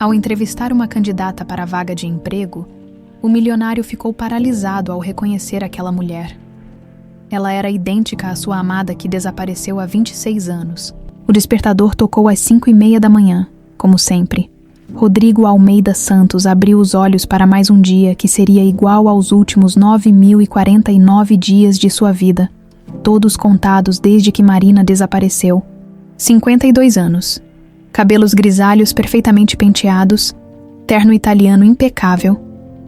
Ao entrevistar uma candidata para a vaga de emprego, o milionário ficou paralisado ao reconhecer aquela mulher. Ela era idêntica à sua amada que desapareceu há 26 anos. O despertador tocou às 5:30 da manhã, como sempre. Rodrigo Almeida Santos abriu os olhos para mais um dia que seria igual aos últimos 9.049 dias de sua vida, todos contados desde que Marina desapareceu. 52 anos. Cabelos grisalhos perfeitamente penteados, terno italiano impecável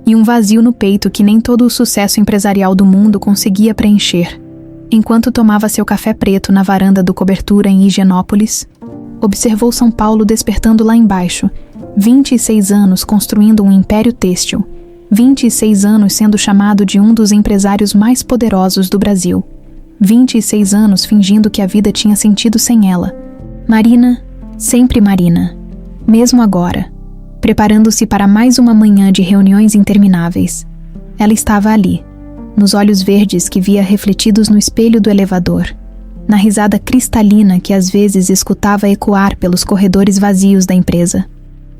e um vazio no peito que nem todo o sucesso empresarial do mundo conseguia preencher. Enquanto tomava seu café preto na varanda do Cobertura em Higienópolis, observou São Paulo despertando lá embaixo, 26 anos construindo um império têxtil, 26 anos sendo chamado de um dos empresários mais poderosos do Brasil, 26 anos fingindo que a vida tinha sentido sem ela. Marina, sempre Marina, mesmo agora, preparando-se para mais uma manhã de reuniões intermináveis. Ela estava ali, nos olhos verdes que via refletidos no espelho do elevador, na risada cristalina que às vezes escutava ecoar pelos corredores vazios da empresa,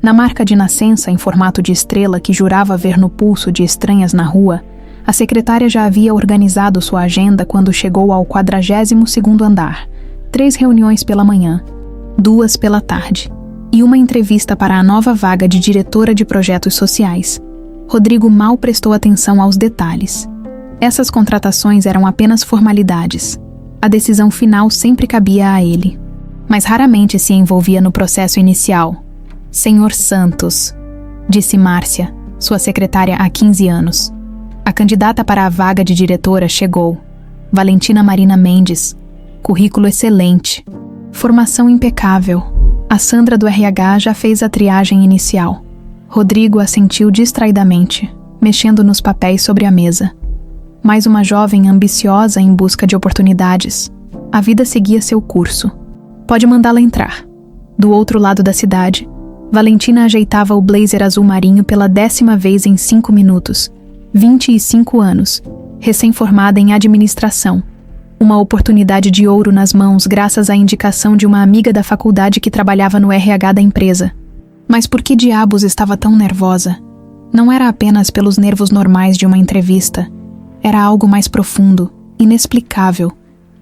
na marca de nascença em formato de estrela que jurava ver no pulso de estranhas na rua. A secretária já havia organizado sua agenda quando chegou ao 42º andar, 3 reuniões pela manhã, 2 pela tarde, e uma entrevista para a nova vaga de diretora de projetos sociais. Rodrigo mal prestou atenção aos detalhes. Essas contratações eram apenas formalidades. A decisão final sempre cabia a ele, mas raramente se envolvia no processo inicial. Senhor Santos, disse Márcia, sua secretária há 15 anos. A candidata para a vaga de diretora chegou. Valentina Marina Mendes. Currículo excelente. Formação impecável. A Sandra do RH já fez a triagem inicial. Rodrigo assentiu distraidamente, mexendo nos papéis sobre a mesa. Mais uma jovem ambiciosa em busca de oportunidades. A vida seguia seu curso. Pode mandá-la entrar. Do outro lado da cidade, Valentina ajeitava o blazer azul marinho pela 10ª vez em 5 minutos. 25 anos, recém-formada em administração. Uma oportunidade de ouro nas mãos graças à indicação de uma amiga da faculdade que trabalhava no RH da empresa. Mas por que diabos estava tão nervosa? Não era apenas pelos nervos normais de uma entrevista. Era algo mais profundo, inexplicável,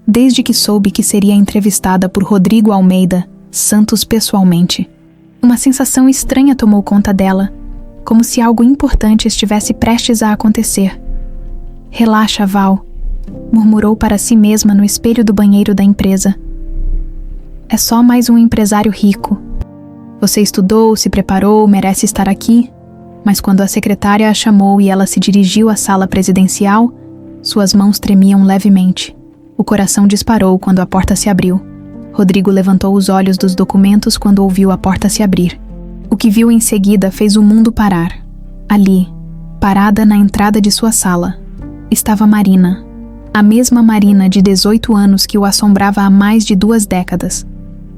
desde que soube que seria entrevistada por Rodrigo Almeida Santos pessoalmente. Uma sensação estranha tomou conta dela, como se algo importante estivesse prestes a acontecer. Relaxa, Val, murmurou para si mesma no espelho do banheiro da empresa. É só mais um empresário rico. Você estudou, se preparou, merece estar aqui. Mas quando a secretária a chamou e ela se dirigiu à sala presidencial, suas mãos tremiam levemente. O coração disparou quando a porta se abriu. Rodrigo levantou os olhos dos documentos quando ouviu a porta se abrir. O que viu em seguida fez o mundo parar. Ali, parada na entrada de sua sala, estava Marina. A mesma Marina de 18 anos que o assombrava há mais de 2 décadas.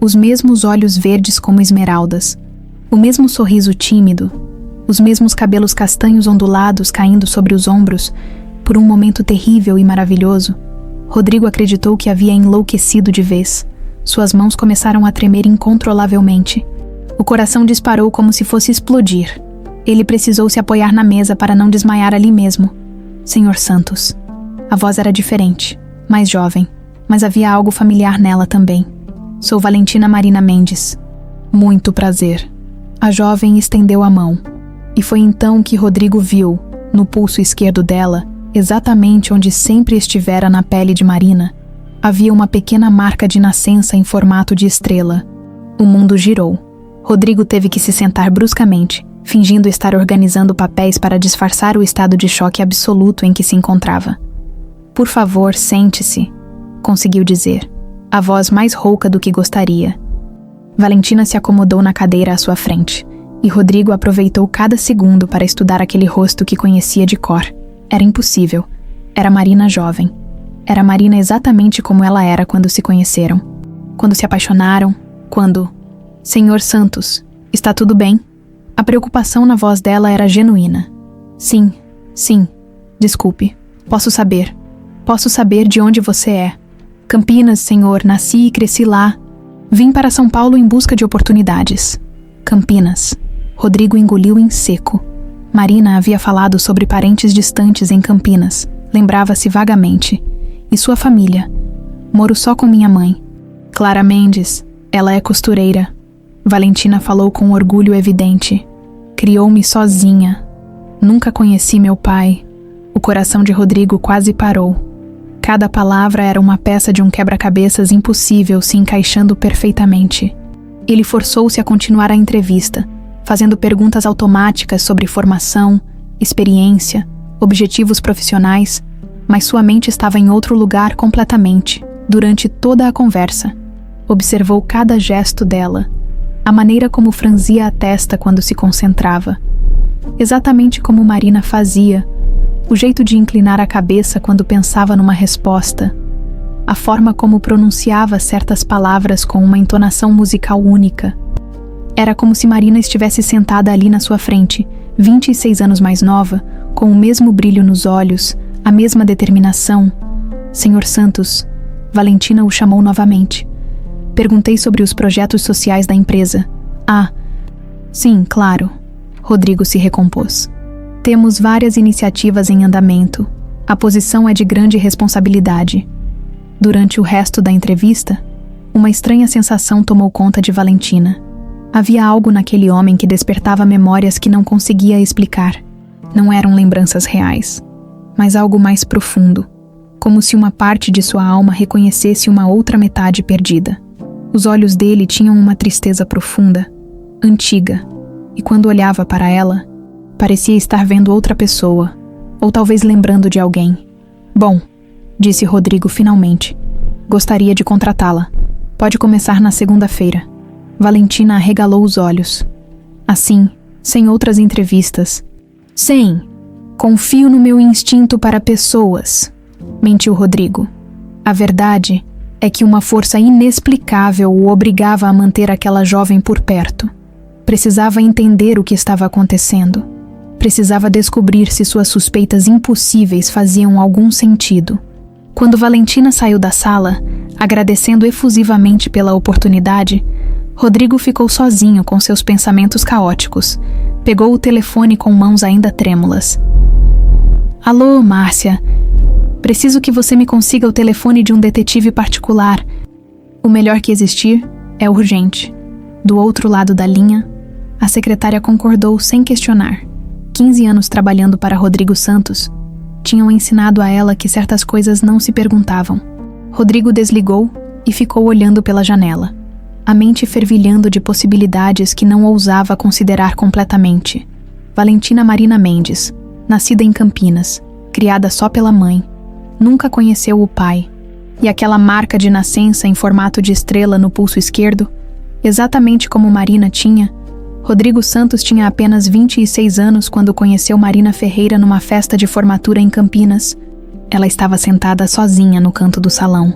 Os mesmos olhos verdes como esmeraldas. O mesmo sorriso tímido. Os mesmos cabelos castanhos ondulados caindo sobre os ombros. Por um momento terrível e maravilhoso, Rodrigo acreditou que havia enlouquecido de vez. Suas mãos começaram a tremer incontrolavelmente. O coração disparou como se fosse explodir. Ele precisou se apoiar na mesa para não desmaiar ali mesmo. Senhor Santos. A voz era diferente, mais jovem, mas havia algo familiar nela também. Sou Valentina Marina Mendes. Muito prazer. A jovem estendeu a mão. E foi então que Rodrigo viu, no pulso esquerdo dela, exatamente onde sempre estivera na pele de Marina, havia uma pequena marca de nascença em formato de estrela. O mundo girou. Rodrigo teve que se sentar bruscamente, fingindo estar organizando papéis para disfarçar o estado de choque absoluto em que se encontrava. Por favor, sente-se, conseguiu dizer, a voz mais rouca do que gostaria. Valentina se acomodou na cadeira à sua frente, e Rodrigo aproveitou cada segundo para estudar aquele rosto que conhecia de cor. Era impossível. Era Marina jovem. Era Marina exatamente como ela era quando se conheceram. Quando se apaixonaram, quando... Senhor Santos, está tudo bem? A preocupação na voz dela era genuína. Sim, desculpe. Posso saber de onde você é. Campinas, senhor, nasci e cresci lá. Vim para São Paulo em busca de oportunidades. Campinas. Rodrigo engoliu em seco. Marina havia falado sobre parentes distantes em Campinas. Lembrava-se vagamente. E sua família? Moro só com minha mãe. Clara Mendes. Ela é costureira. Valentina falou com orgulho evidente. Criou-me sozinha. Nunca conheci meu pai. O coração de Rodrigo quase parou. Cada palavra era uma peça de um quebra-cabeças impossível se encaixando perfeitamente. Ele forçou-se a continuar a entrevista, fazendo perguntas automáticas sobre formação, experiência, objetivos profissionais, mas sua mente estava em outro lugar completamente, durante toda a conversa. Observou cada gesto dela, a maneira como franzia a testa quando se concentrava. Exatamente como Marina fazia, o jeito de inclinar a cabeça quando pensava numa resposta, a forma como pronunciava certas palavras com uma entonação musical única. Era como se Marina estivesse sentada ali na sua frente, 26 anos mais nova, com o mesmo brilho nos olhos, a mesma determinação. Senhor Santos, Valentina o chamou novamente. Perguntei sobre os projetos sociais da empresa. Ah, sim, claro. Rodrigo se recompôs. Temos várias iniciativas em andamento. A posição é de grande responsabilidade. Durante o resto da entrevista, uma estranha sensação tomou conta de Valentina. Havia algo naquele homem que despertava memórias que não conseguia explicar. Não eram lembranças reais, mas algo mais profundo, como se uma parte de sua alma reconhecesse uma outra metade perdida. Os olhos dele tinham uma tristeza profunda, antiga, e quando olhava para ela, parecia estar vendo outra pessoa, ou talvez lembrando de alguém. Bom, disse Rodrigo finalmente. Gostaria de contratá-la. Pode começar na segunda-feira. Valentina arregalou os olhos. Assim, sem outras entrevistas. Sim, confio no meu instinto para pessoas, mentiu Rodrigo. A verdade é que uma força inexplicável o obrigava a manter aquela jovem por perto. Precisava entender o que estava acontecendo. Precisava descobrir se suas suspeitas impossíveis faziam algum sentido. Quando Valentina saiu da sala, agradecendo efusivamente pela oportunidade, Rodrigo ficou sozinho com seus pensamentos caóticos. Pegou o telefone com mãos ainda trêmulas. Alô, Márcia. Preciso que você me consiga o telefone de um detetive particular. O melhor que existir é urgente. Do outro lado da linha, a secretária concordou sem questionar. 15 anos trabalhando para Rodrigo Santos tinham ensinado a ela que certas coisas não se perguntavam. Rodrigo desligou e ficou olhando pela janela, a mente fervilhando de possibilidades que não ousava considerar completamente. Valentina Marina Mendes, nascida em Campinas, criada só pela mãe, nunca conheceu o pai, e aquela marca de nascença em formato de estrela no pulso esquerdo, exatamente como Marina tinha. Rodrigo Santos tinha apenas 26 anos quando conheceu Marina Ferreira numa festa de formatura em Campinas. Ela estava sentada sozinha no canto do salão,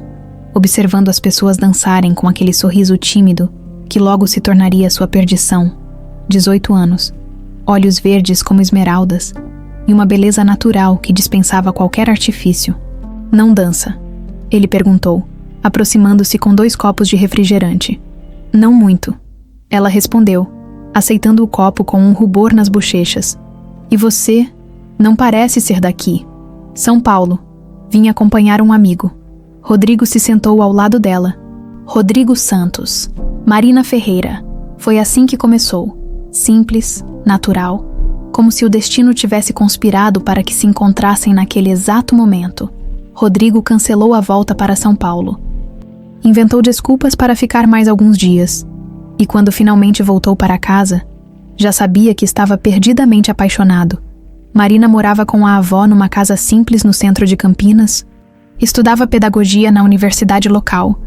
observando as pessoas dançarem com aquele sorriso tímido que logo se tornaria sua perdição. 18 anos, olhos verdes como esmeraldas e uma beleza natural que dispensava qualquer artifício. Não dança? Ele perguntou, aproximando-se com 2 copos de refrigerante. Não muito. Ela respondeu, aceitando o copo com um rubor nas bochechas. E você? Não parece ser daqui. São Paulo. Vim acompanhar um amigo. Rodrigo se sentou ao lado dela. Rodrigo Santos. Marina Ferreira. Foi assim que começou. Simples, natural, como se o destino tivesse conspirado para que se encontrassem naquele exato momento. Rodrigo cancelou a volta para São Paulo. Inventou desculpas para ficar mais alguns dias. E quando finalmente voltou para casa, já sabia que estava perdidamente apaixonado. Marina morava com a avó numa casa simples no centro de Campinas, estudava pedagogia na universidade local,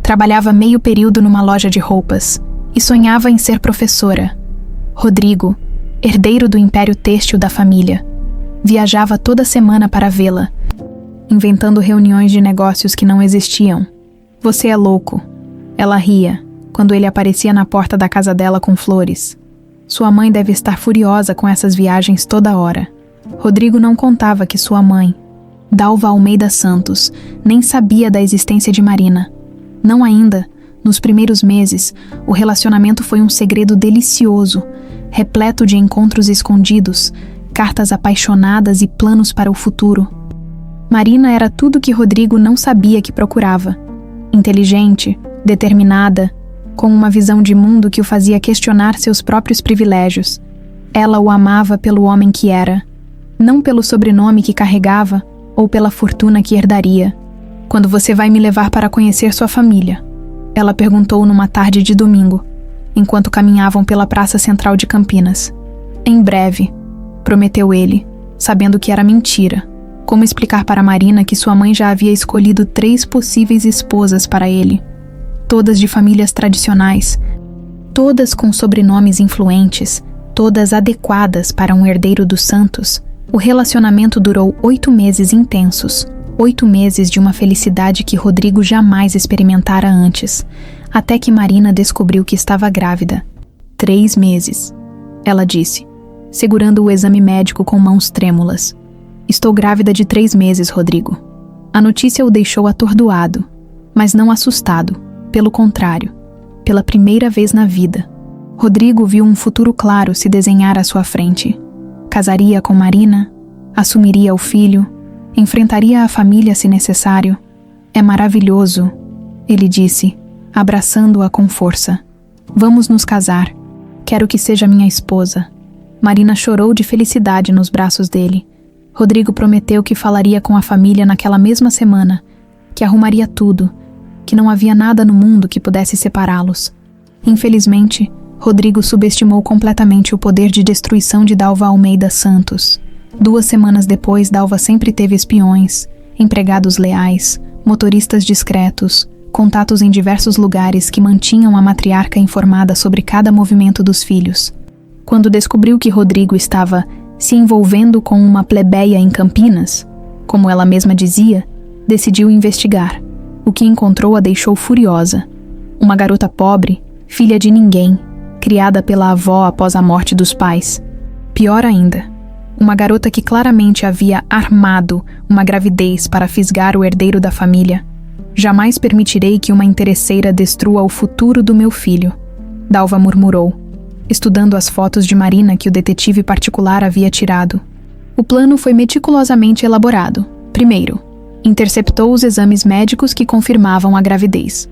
trabalhava meio período numa loja de roupas e sonhava em ser professora. Rodrigo, herdeiro do império têxtil da família, viajava toda semana para vê-la, inventando reuniões de negócios que não existiam. Você é louco. Ela ria quando ele aparecia na porta da casa dela com flores. Sua mãe deve estar furiosa com essas viagens toda hora. Rodrigo não contava que sua mãe, Dalva Almeida Santos, nem sabia da existência de Marina. Não ainda. Nos primeiros meses, o relacionamento foi um segredo delicioso, repleto de encontros escondidos, cartas apaixonadas e planos para o futuro. Marina era tudo que Rodrigo não sabia que procurava. Inteligente, determinada, com uma visão de mundo que o fazia questionar seus próprios privilégios. Ela o amava pelo homem que era, não pelo sobrenome que carregava ou pela fortuna que herdaria. "Quando você vai me levar para conhecer sua família?" ela perguntou numa tarde de domingo, enquanto caminhavam pela praça central de Campinas. "Em breve", prometeu ele, sabendo que era mentira. Como explicar para Marina que sua mãe já havia escolhido 3 possíveis esposas para ele, todas de famílias tradicionais, todas com sobrenomes influentes, todas adequadas para um herdeiro dos Santos? O relacionamento durou 8 meses intensos, 8 meses de uma felicidade que Rodrigo jamais experimentara antes, até que Marina descobriu que estava grávida. 3 meses, ela disse, segurando o exame médico com mãos trêmulas. "Estou grávida de 3 meses, Rodrigo." A notícia o deixou atordoado, mas não assustado, pelo contrário, pela primeira vez na vida. Rodrigo viu um futuro claro se desenhar à sua frente. Casaria com Marina, assumiria o filho, enfrentaria a família se necessário. "É maravilhoso", ele disse, abraçando-a com força. "Vamos nos casar. Quero que seja minha esposa." Marina chorou de felicidade nos braços dele. Rodrigo prometeu que falaria com a família naquela mesma semana, que arrumaria tudo, que não havia nada no mundo que pudesse separá-los. Infelizmente, Rodrigo subestimou completamente o poder de destruição de Dalva Almeida Santos. 2 semanas depois, Dalva sempre teve espiões, empregados leais, motoristas discretos, contatos em diversos lugares que mantinham a matriarca informada sobre cada movimento dos filhos. Quando descobriu que Rodrigo estava se envolvendo com uma plebeia em Campinas, como ela mesma dizia, decidiu investigar. O que encontrou a deixou furiosa. Uma garota pobre, filha de ninguém, criada pela avó após a morte dos pais. Pior ainda, uma garota que claramente havia armado uma gravidez para fisgar o herdeiro da família. "Jamais permitirei que uma interesseira destrua o futuro do meu filho", Dalva murmurou, estudando as fotos de Marina que o detetive particular havia tirado. O plano foi meticulosamente elaborado. Primeiro, interceptou os exames médicos que confirmavam a gravidez.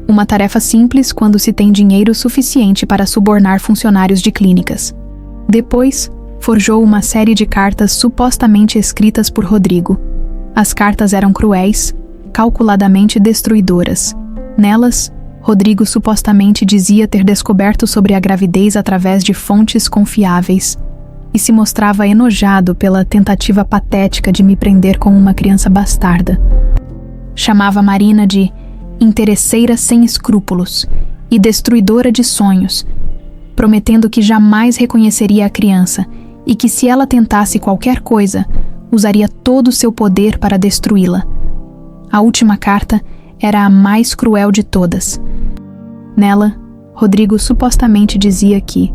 Uma tarefa simples quando se tem dinheiro suficiente para subornar funcionários de clínicas. Depois, forjou uma série de cartas supostamente escritas por Rodrigo. As cartas eram cruéis, calculadamente destruidoras. Nelas, Rodrigo supostamente dizia ter descoberto sobre a gravidez através de fontes confiáveis e se mostrava enojado pela tentativa patética de me prender como uma criança bastarda. Chamava Marina de interesseira sem escrúpulos e destruidora de sonhos, prometendo que jamais reconheceria a criança e que, se ela tentasse qualquer coisa, usaria todo o seu poder para destruí-la. A última carta era a mais cruel de todas. Nela, Rodrigo supostamente dizia que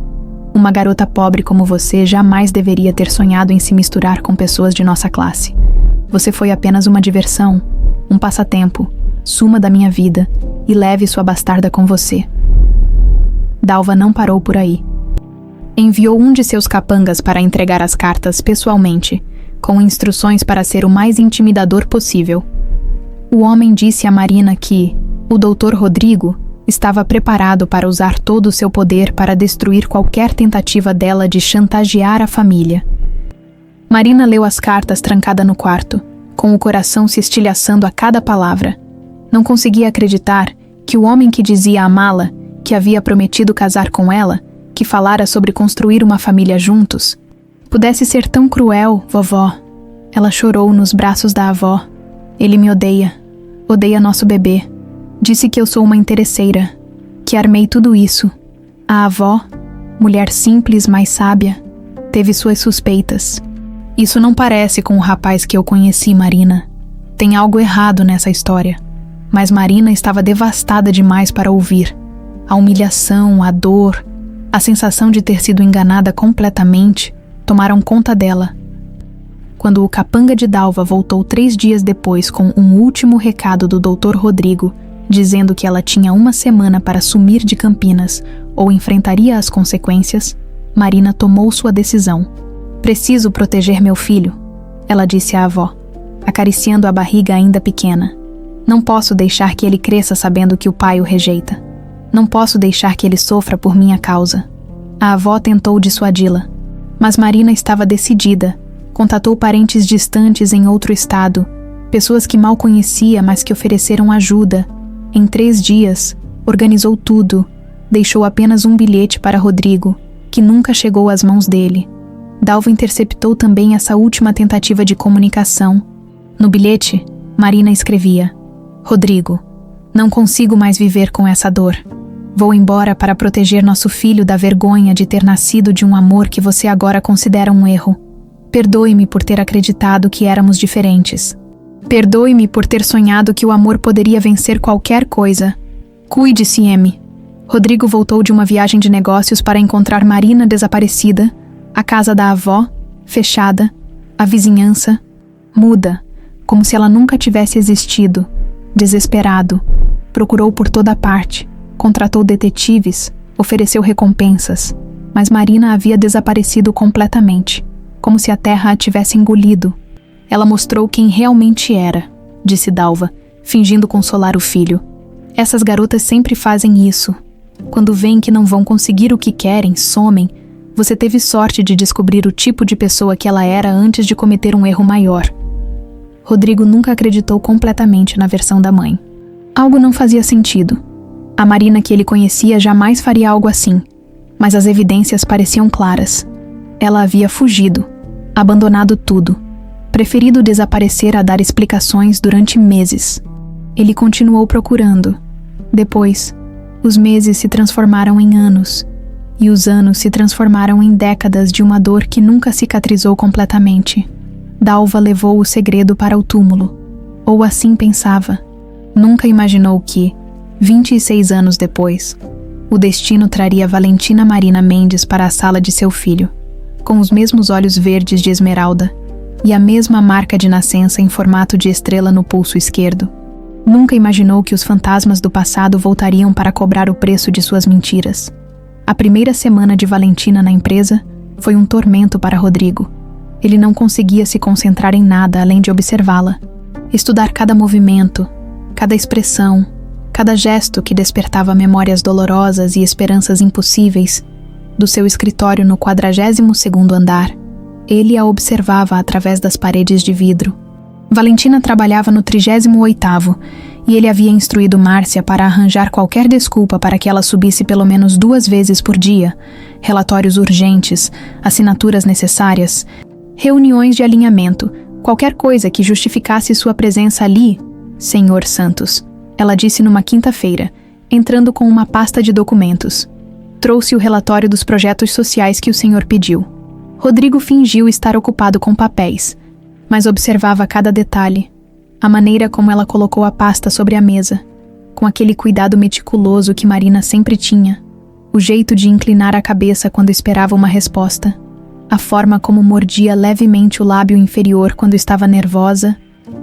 uma garota pobre como você jamais deveria ter sonhado em se misturar com pessoas de nossa classe. Você foi apenas uma diversão, um passatempo. Suma da minha vida e leve sua bastarda com você. Dalva não parou por aí. Enviou um de seus capangas para entregar as cartas pessoalmente, com instruções para ser o mais intimidador possível. O homem disse a Marina que o Dr. Rodrigo estava preparado para usar todo o seu poder para destruir qualquer tentativa dela de chantagear a família. Marina leu as cartas trancada no quarto, com o coração se estilhaçando a cada palavra. Não conseguia acreditar que o homem que dizia amá-la, que havia prometido casar com ela, que falara sobre construir uma família juntos, pudesse ser tão cruel, vovó. Ela chorou nos braços da avó. "Ele me odeia. Odeia nosso bebê. Disse que eu sou uma interesseira, que armei tudo isso." A avó, mulher simples, mas sábia, teve suas suspeitas. "Isso não parece com o rapaz que eu conheci, Marina. Tem algo errado nessa história." Mas Marina estava devastada demais para ouvir. A humilhação, a dor, a sensação de ter sido enganada completamente tomaram conta dela. Quando o capanga de Dalva voltou 3 dias depois com um último recado do Dr. Rodrigo, dizendo que ela tinha 1 semana para sumir de Campinas ou enfrentaria as consequências, Marina tomou sua decisão. Preciso proteger meu filho, ela disse à avó, acariciando a barriga ainda pequena. Não posso deixar que ele cresça sabendo que o pai o rejeita. Não posso deixar que ele sofra por minha causa. A avó tentou dissuadi-la, mas Marina estava decidida. Contatou parentes distantes em outro estado, pessoas que mal conhecia, mas que ofereceram ajuda. Em 3 dias, organizou tudo. Deixou apenas um bilhete para Rodrigo, que nunca chegou às mãos dele. Dalva interceptou também essa última tentativa de comunicação. No bilhete, Marina escrevia: Rodrigo, não consigo mais viver com essa dor. Vou embora para proteger nosso filho da vergonha de ter nascido de um amor que você agora considera um erro. Perdoe-me por ter acreditado que éramos diferentes. Perdoe-me por ter sonhado que o amor poderia vencer qualquer coisa. Cuide-se, M. Rodrigo voltou de uma viagem de negócios para encontrar Marina desaparecida, a casa da avó, fechada, a vizinhança, muda, como se ela nunca tivesse existido. Desesperado, procurou por toda parte, contratou detetives, ofereceu recompensas, mas Marina havia desaparecido completamente, como se a terra a tivesse engolido. Ela mostrou quem realmente era, disse Dalva, fingindo consolar o filho. Essas garotas sempre fazem isso. Quando veem que não vão conseguir o que querem, somem. Você teve sorte de descobrir o tipo de pessoa que ela era antes de cometer um erro maior. Rodrigo nunca acreditou completamente na versão da mãe. Algo não fazia sentido. A Marina que ele conhecia jamais faria algo assim, mas as evidências pareciam claras. Ela havia fugido, abandonado tudo, preferido desaparecer a dar explicações durante meses. Ele continuou procurando. Depois, os meses se transformaram em anos, e os anos se transformaram em décadas de uma dor que nunca cicatrizou completamente. Dalva levou o segredo para o túmulo, ou assim pensava. Nunca imaginou que, 26 anos depois, o destino traria Valentina Marina Mendes para a sala de seu filho, com os mesmos olhos verdes de esmeralda e a mesma marca de nascença em formato de estrela no pulso esquerdo. Nunca imaginou que os fantasmas do passado voltariam para cobrar o preço de suas mentiras. A primeira semana de Valentina na empresa foi um tormento para Rodrigo. Ele não conseguia se concentrar em nada além de observá-la. Estudar cada movimento, cada expressão, cada gesto que despertava memórias dolorosas e esperanças impossíveis. Do seu escritório no 42º andar, ele a observava através das paredes de vidro. Valentina trabalhava no 38º e ele havia instruído Márcia para arranjar qualquer desculpa para que ela subisse pelo menos 2 vezes por dia, relatórios urgentes, assinaturas necessárias, reuniões de alinhamento, qualquer coisa que justificasse sua presença ali, Senhor Santos, ela disse numa quinta-feira, entrando com uma pasta de documentos. Trouxe o relatório dos projetos sociais que o senhor pediu. Rodrigo fingiu estar ocupado com papéis, mas observava cada detalhe, a maneira como ela colocou a pasta sobre a mesa, com aquele cuidado meticuloso que Marina sempre tinha, o jeito de inclinar a cabeça quando esperava uma resposta, a forma como mordia levemente o lábio inferior quando estava nervosa.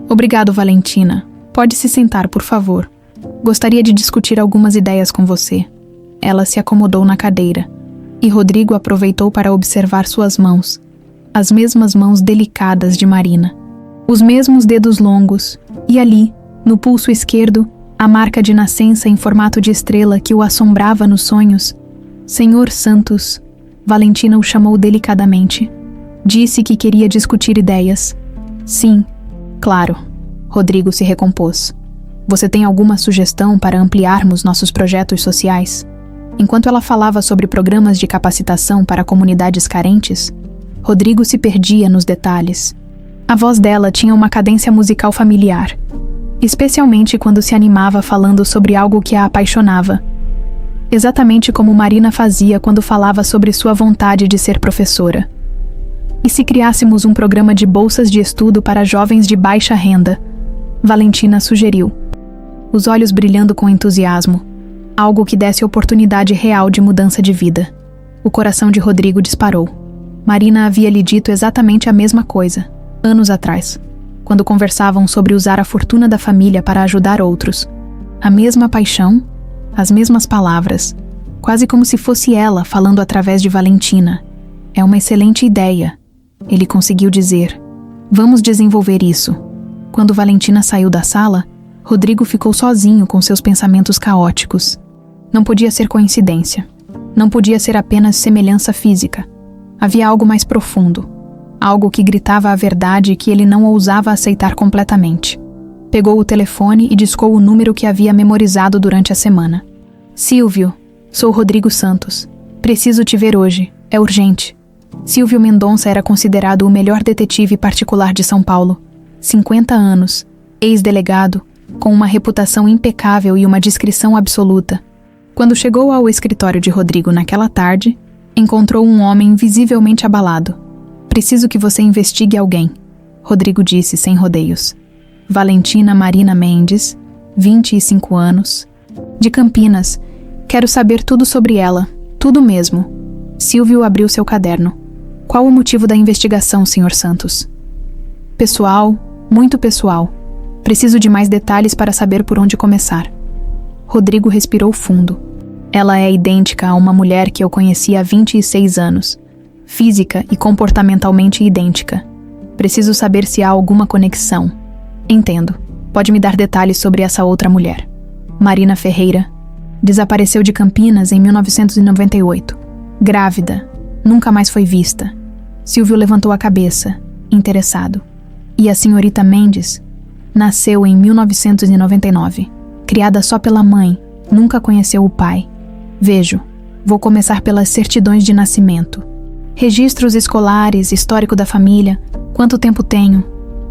Obrigado, Valentina. Pode se sentar, por favor. Gostaria de discutir algumas ideias com você. Ela se acomodou na cadeira, e Rodrigo aproveitou para observar suas mãos, as mesmas mãos delicadas de Marina, os mesmos dedos longos, e ali, no pulso esquerdo, a marca de nascença em formato de estrela que o assombrava nos sonhos. Senhor Santos, Valentina o chamou delicadamente. Disse que queria discutir ideias. Sim, claro. Rodrigo se recompôs. Você tem alguma sugestão para ampliarmos nossos projetos sociais? Enquanto ela falava sobre programas de capacitação para comunidades carentes, Rodrigo se perdia nos detalhes. A voz dela tinha uma cadência musical familiar, especialmente quando se animava falando sobre algo que a apaixonava. Exatamente como Marina fazia quando falava sobre sua vontade de ser professora. E se criássemos um programa de bolsas de estudo para jovens de baixa renda? Valentina sugeriu, os olhos brilhando com entusiasmo, algo que desse oportunidade real de mudança de vida. O coração de Rodrigo disparou. Marina havia lhe dito exatamente a mesma coisa, anos atrás, quando conversavam sobre usar a fortuna da família para ajudar outros. A mesma paixão, as mesmas palavras, quase como se fosse ela falando através de Valentina. É uma excelente ideia, ele conseguiu dizer. Vamos desenvolver isso. Quando Valentina saiu da sala, Rodrigo ficou sozinho com seus pensamentos caóticos. Não podia ser coincidência. Não podia ser apenas semelhança física. Havia algo mais profundo. Algo que gritava a verdade que ele não ousava aceitar completamente. Pegou o telefone e discou o número que havia memorizado durante a semana. Silvio, sou Rodrigo Santos. Preciso te ver hoje. É urgente. Silvio Mendonça era considerado o melhor detetive particular de São Paulo. 50 anos, ex-delegado, com uma reputação impecável e uma discrição absoluta. Quando chegou ao escritório de Rodrigo naquela tarde, encontrou um homem visivelmente abalado. Preciso que você investigue alguém, Rodrigo disse sem rodeios. Valentina Marina Mendes, 25 anos, de Campinas. Quero saber tudo sobre ela, tudo mesmo. Silvio abriu seu caderno. Qual o motivo da investigação, Sr. Santos? Pessoal, muito pessoal. Preciso de mais detalhes para saber por onde começar. Rodrigo respirou fundo. Ela é idêntica a uma mulher que eu conheci há 26 anos. Física e comportamentalmente idêntica. Preciso saber se há alguma conexão. Entendo. Pode me dar detalhes sobre essa outra mulher. Marina Ferreira. Desapareceu de Campinas em 1998. Grávida. Nunca mais foi vista. Silvio levantou a cabeça, interessado. E a senhorita Mendes? Nasceu em 1999. Criada só pela mãe, nunca conheceu o pai. Vejo. Vou começar pelas certidões de nascimento. Registros escolares, histórico da família. Quanto tempo tenho?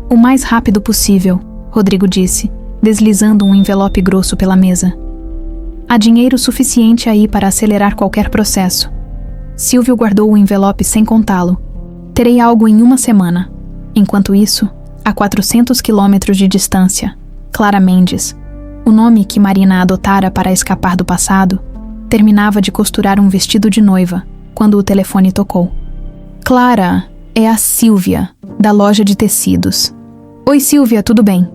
O mais rápido possível, Rodrigo disse, deslizando um envelope grosso pela mesa. Há dinheiro suficiente aí para acelerar qualquer processo. Silvio guardou o envelope sem contá-lo. Terei algo em uma semana. Enquanto isso, a 400 quilômetros de distância, Clara Mendes, o nome que Marina adotara para escapar do passado, terminava de costurar um vestido de noiva, quando o telefone tocou. Clara, é a Silvia, da loja de tecidos. Oi, Silvia, tudo bem?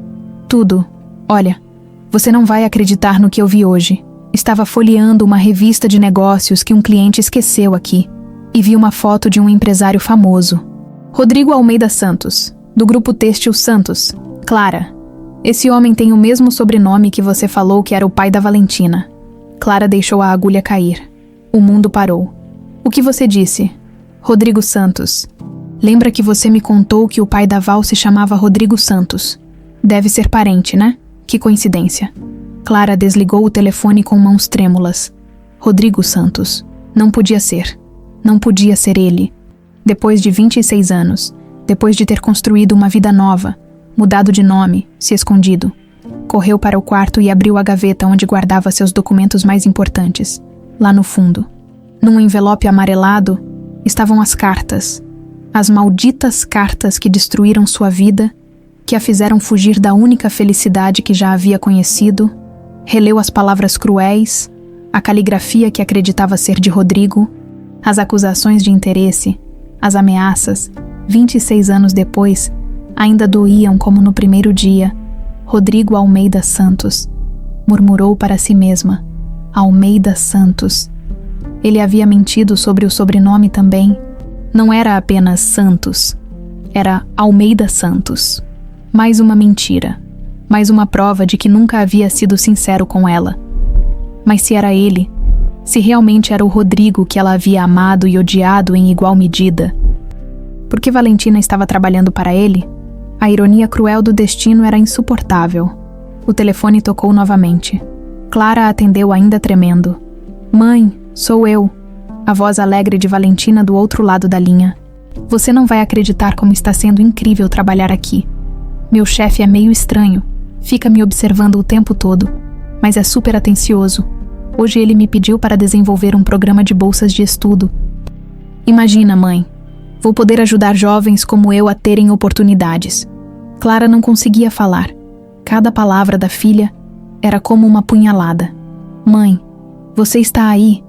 Tudo. Olha, você não vai acreditar no que eu vi hoje. Estava folheando uma revista de negócios que um cliente esqueceu aqui e vi uma foto de um empresário famoso. Rodrigo Almeida Santos, do grupo Têxtil Santos. Clara, esse homem tem o mesmo sobrenome que você falou que era o pai da Valentina. Clara deixou a agulha cair. O mundo parou. O que você disse? Rodrigo Santos. Lembra que você me contou que o pai da Val se chamava Rodrigo Santos? Deve ser parente, né? Que coincidência. Clara desligou o telefone com mãos trêmulas. Rodrigo Santos. Não podia ser. Não podia ser ele. Depois de 26 anos, depois de ter construído uma vida nova, mudado de nome, se escondido, correu para o quarto e abriu a gaveta onde guardava seus documentos mais importantes. Lá no fundo, num envelope amarelado, estavam as cartas. As malditas cartas que destruíram sua vida, que a fizeram fugir da única felicidade que já havia conhecido. Releu as palavras cruéis, a caligrafia que acreditava ser de Rodrigo, as acusações de interesse, as ameaças, 26 anos depois, ainda doíam como no primeiro dia. Rodrigo Almeida Santos, murmurou para si mesma. Almeida Santos. Ele havia mentido sobre o sobrenome também. Não era apenas Santos, era Almeida Santos. Mais uma mentira, mais uma prova de que nunca havia sido sincero com ela. Mas se era ele, se realmente era o Rodrigo que ela havia amado e odiado em igual medida, por que Valentina estava trabalhando para ele? A ironia cruel do destino era insuportável. O telefone tocou novamente. Clara atendeu ainda tremendo. Mãe, sou eu. A voz alegre de Valentina do outro lado da linha. Você não vai acreditar como está sendo incrível trabalhar aqui. Meu chefe é meio estranho. Fica me observando o tempo todo, mas é super atencioso. Hoje ele me pediu para desenvolver um programa de bolsas de estudo. Imagina, mãe. Vou poder ajudar jovens como eu a terem oportunidades. Clara não conseguia falar. Cada palavra da filha era como uma punhalada. Mãe, você está aí?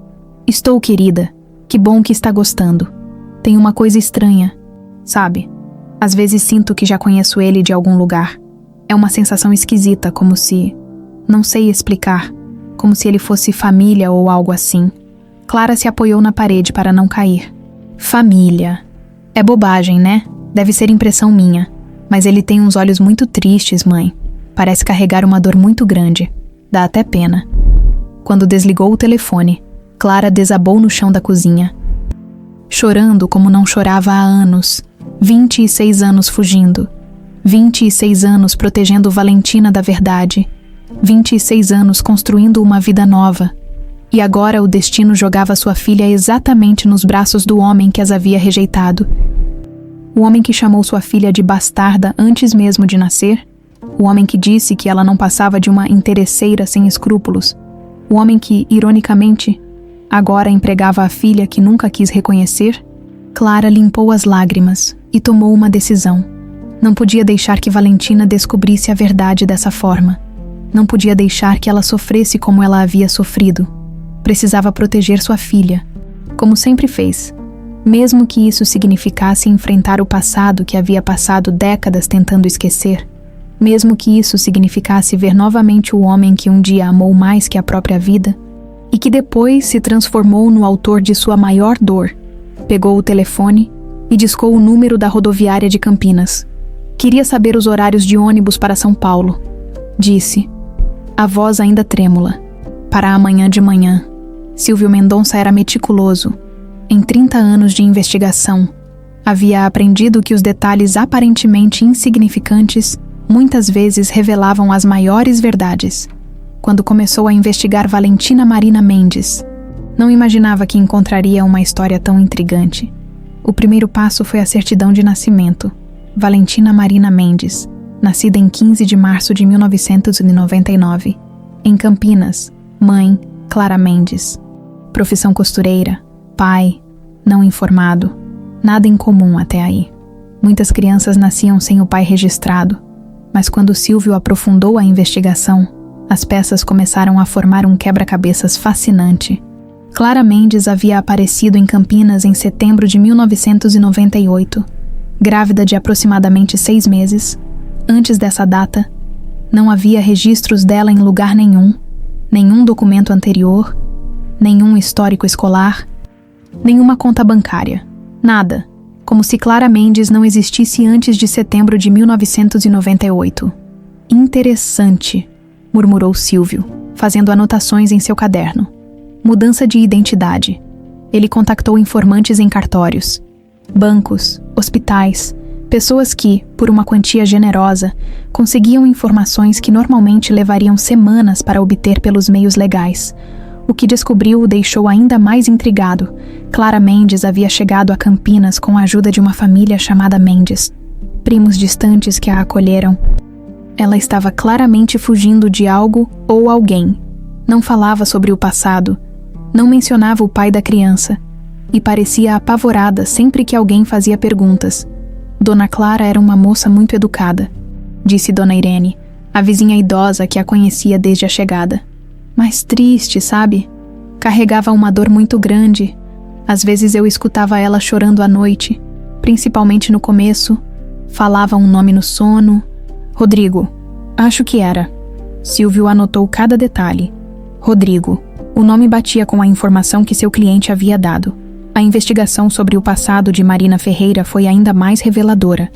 Estou, querida. Que bom que está gostando. Tem uma coisa estranha, sabe? Às vezes sinto que já conheço ele de algum lugar. É uma sensação esquisita, como se... Não sei explicar. Como se ele fosse família ou algo assim. Clara se apoiou na parede para não cair. Família. É bobagem, né? Deve ser impressão minha. Mas ele tem uns olhos muito tristes, mãe. Parece carregar uma dor muito grande. Dá até pena. Quando desligou o telefone, Clara desabou no chão da cozinha, chorando como não chorava há anos. 26 anos fugindo. 26 anos protegendo Valentina da verdade. 26 anos construindo uma vida nova. E agora o destino jogava sua filha exatamente nos braços do homem que as havia rejeitado. O homem que chamou sua filha de bastarda antes mesmo de nascer. O homem que disse que ela não passava de uma interesseira sem escrúpulos. O homem que, ironicamente, agora empregava a filha que nunca quis reconhecer. Clara limpou as lágrimas e tomou uma decisão. Não podia deixar que Valentina descobrisse a verdade dessa forma. Não podia deixar que ela sofresse como ela havia sofrido. Precisava proteger sua filha, como sempre fez, mesmo que isso significasse enfrentar o passado que havia passado décadas tentando esquecer, mesmo que isso significasse ver novamente o homem que um dia amou mais que a própria vida e que depois se transformou no autor de sua maior dor. Pegou o telefone e discou o número da rodoviária de Campinas. Queria saber os horários de ônibus para São Paulo. Disse, a voz ainda trêmula, para amanhã de manhã. Silvio Mendonça era meticuloso. Em 30 anos de investigação, havia aprendido que os detalhes aparentemente insignificantes muitas vezes revelavam as maiores verdades. Quando começou a investigar Valentina Marina Mendes, não imaginava que encontraria uma história tão intrigante. O primeiro passo foi a certidão de nascimento. Valentina Marina Mendes, nascida em 15 de março de 1999, em Campinas, mãe, Clara Mendes. Profissão costureira, pai, não informado, nada em comum até aí. Muitas crianças nasciam sem o pai registrado, mas quando Silvio aprofundou a investigação, as peças começaram a formar um quebra-cabeças fascinante. Clara Mendes havia aparecido em Campinas em setembro de 1998, grávida de aproximadamente 6 meses. Antes dessa data, não havia registros dela em lugar nenhum, nenhum documento anterior, nenhum histórico escolar, nenhuma conta bancária, nada, como se Clara Mendes não existisse antes de setembro de 1998. Interessante, murmurou Silvio, fazendo anotações em seu caderno. Mudança de identidade. Ele contactou informantes em cartórios, bancos, hospitais, pessoas que, por uma quantia generosa, conseguiam informações que normalmente levariam semanas para obter pelos meios legais. O que descobriu o deixou ainda mais intrigado. Clara Mendes havia chegado a Campinas com a ajuda de uma família chamada Mendes, primos distantes que a acolheram. Ela estava claramente fugindo de algo ou alguém. Não falava sobre o passado, não mencionava o pai da criança, e parecia apavorada sempre que alguém fazia perguntas. Dona Clara era uma moça muito educada, disse Dona Irene, a vizinha idosa que a conhecia desde a chegada. Mas triste, sabe? Carregava uma dor muito grande. Às vezes eu escutava ela chorando à noite, principalmente no começo. Falava um nome no sono. Rodrigo. Acho que era. Silvio anotou cada detalhe. Rodrigo. O nome batia com a informação que seu cliente havia dado. A investigação sobre o passado de Marina Ferreira foi ainda mais reveladora.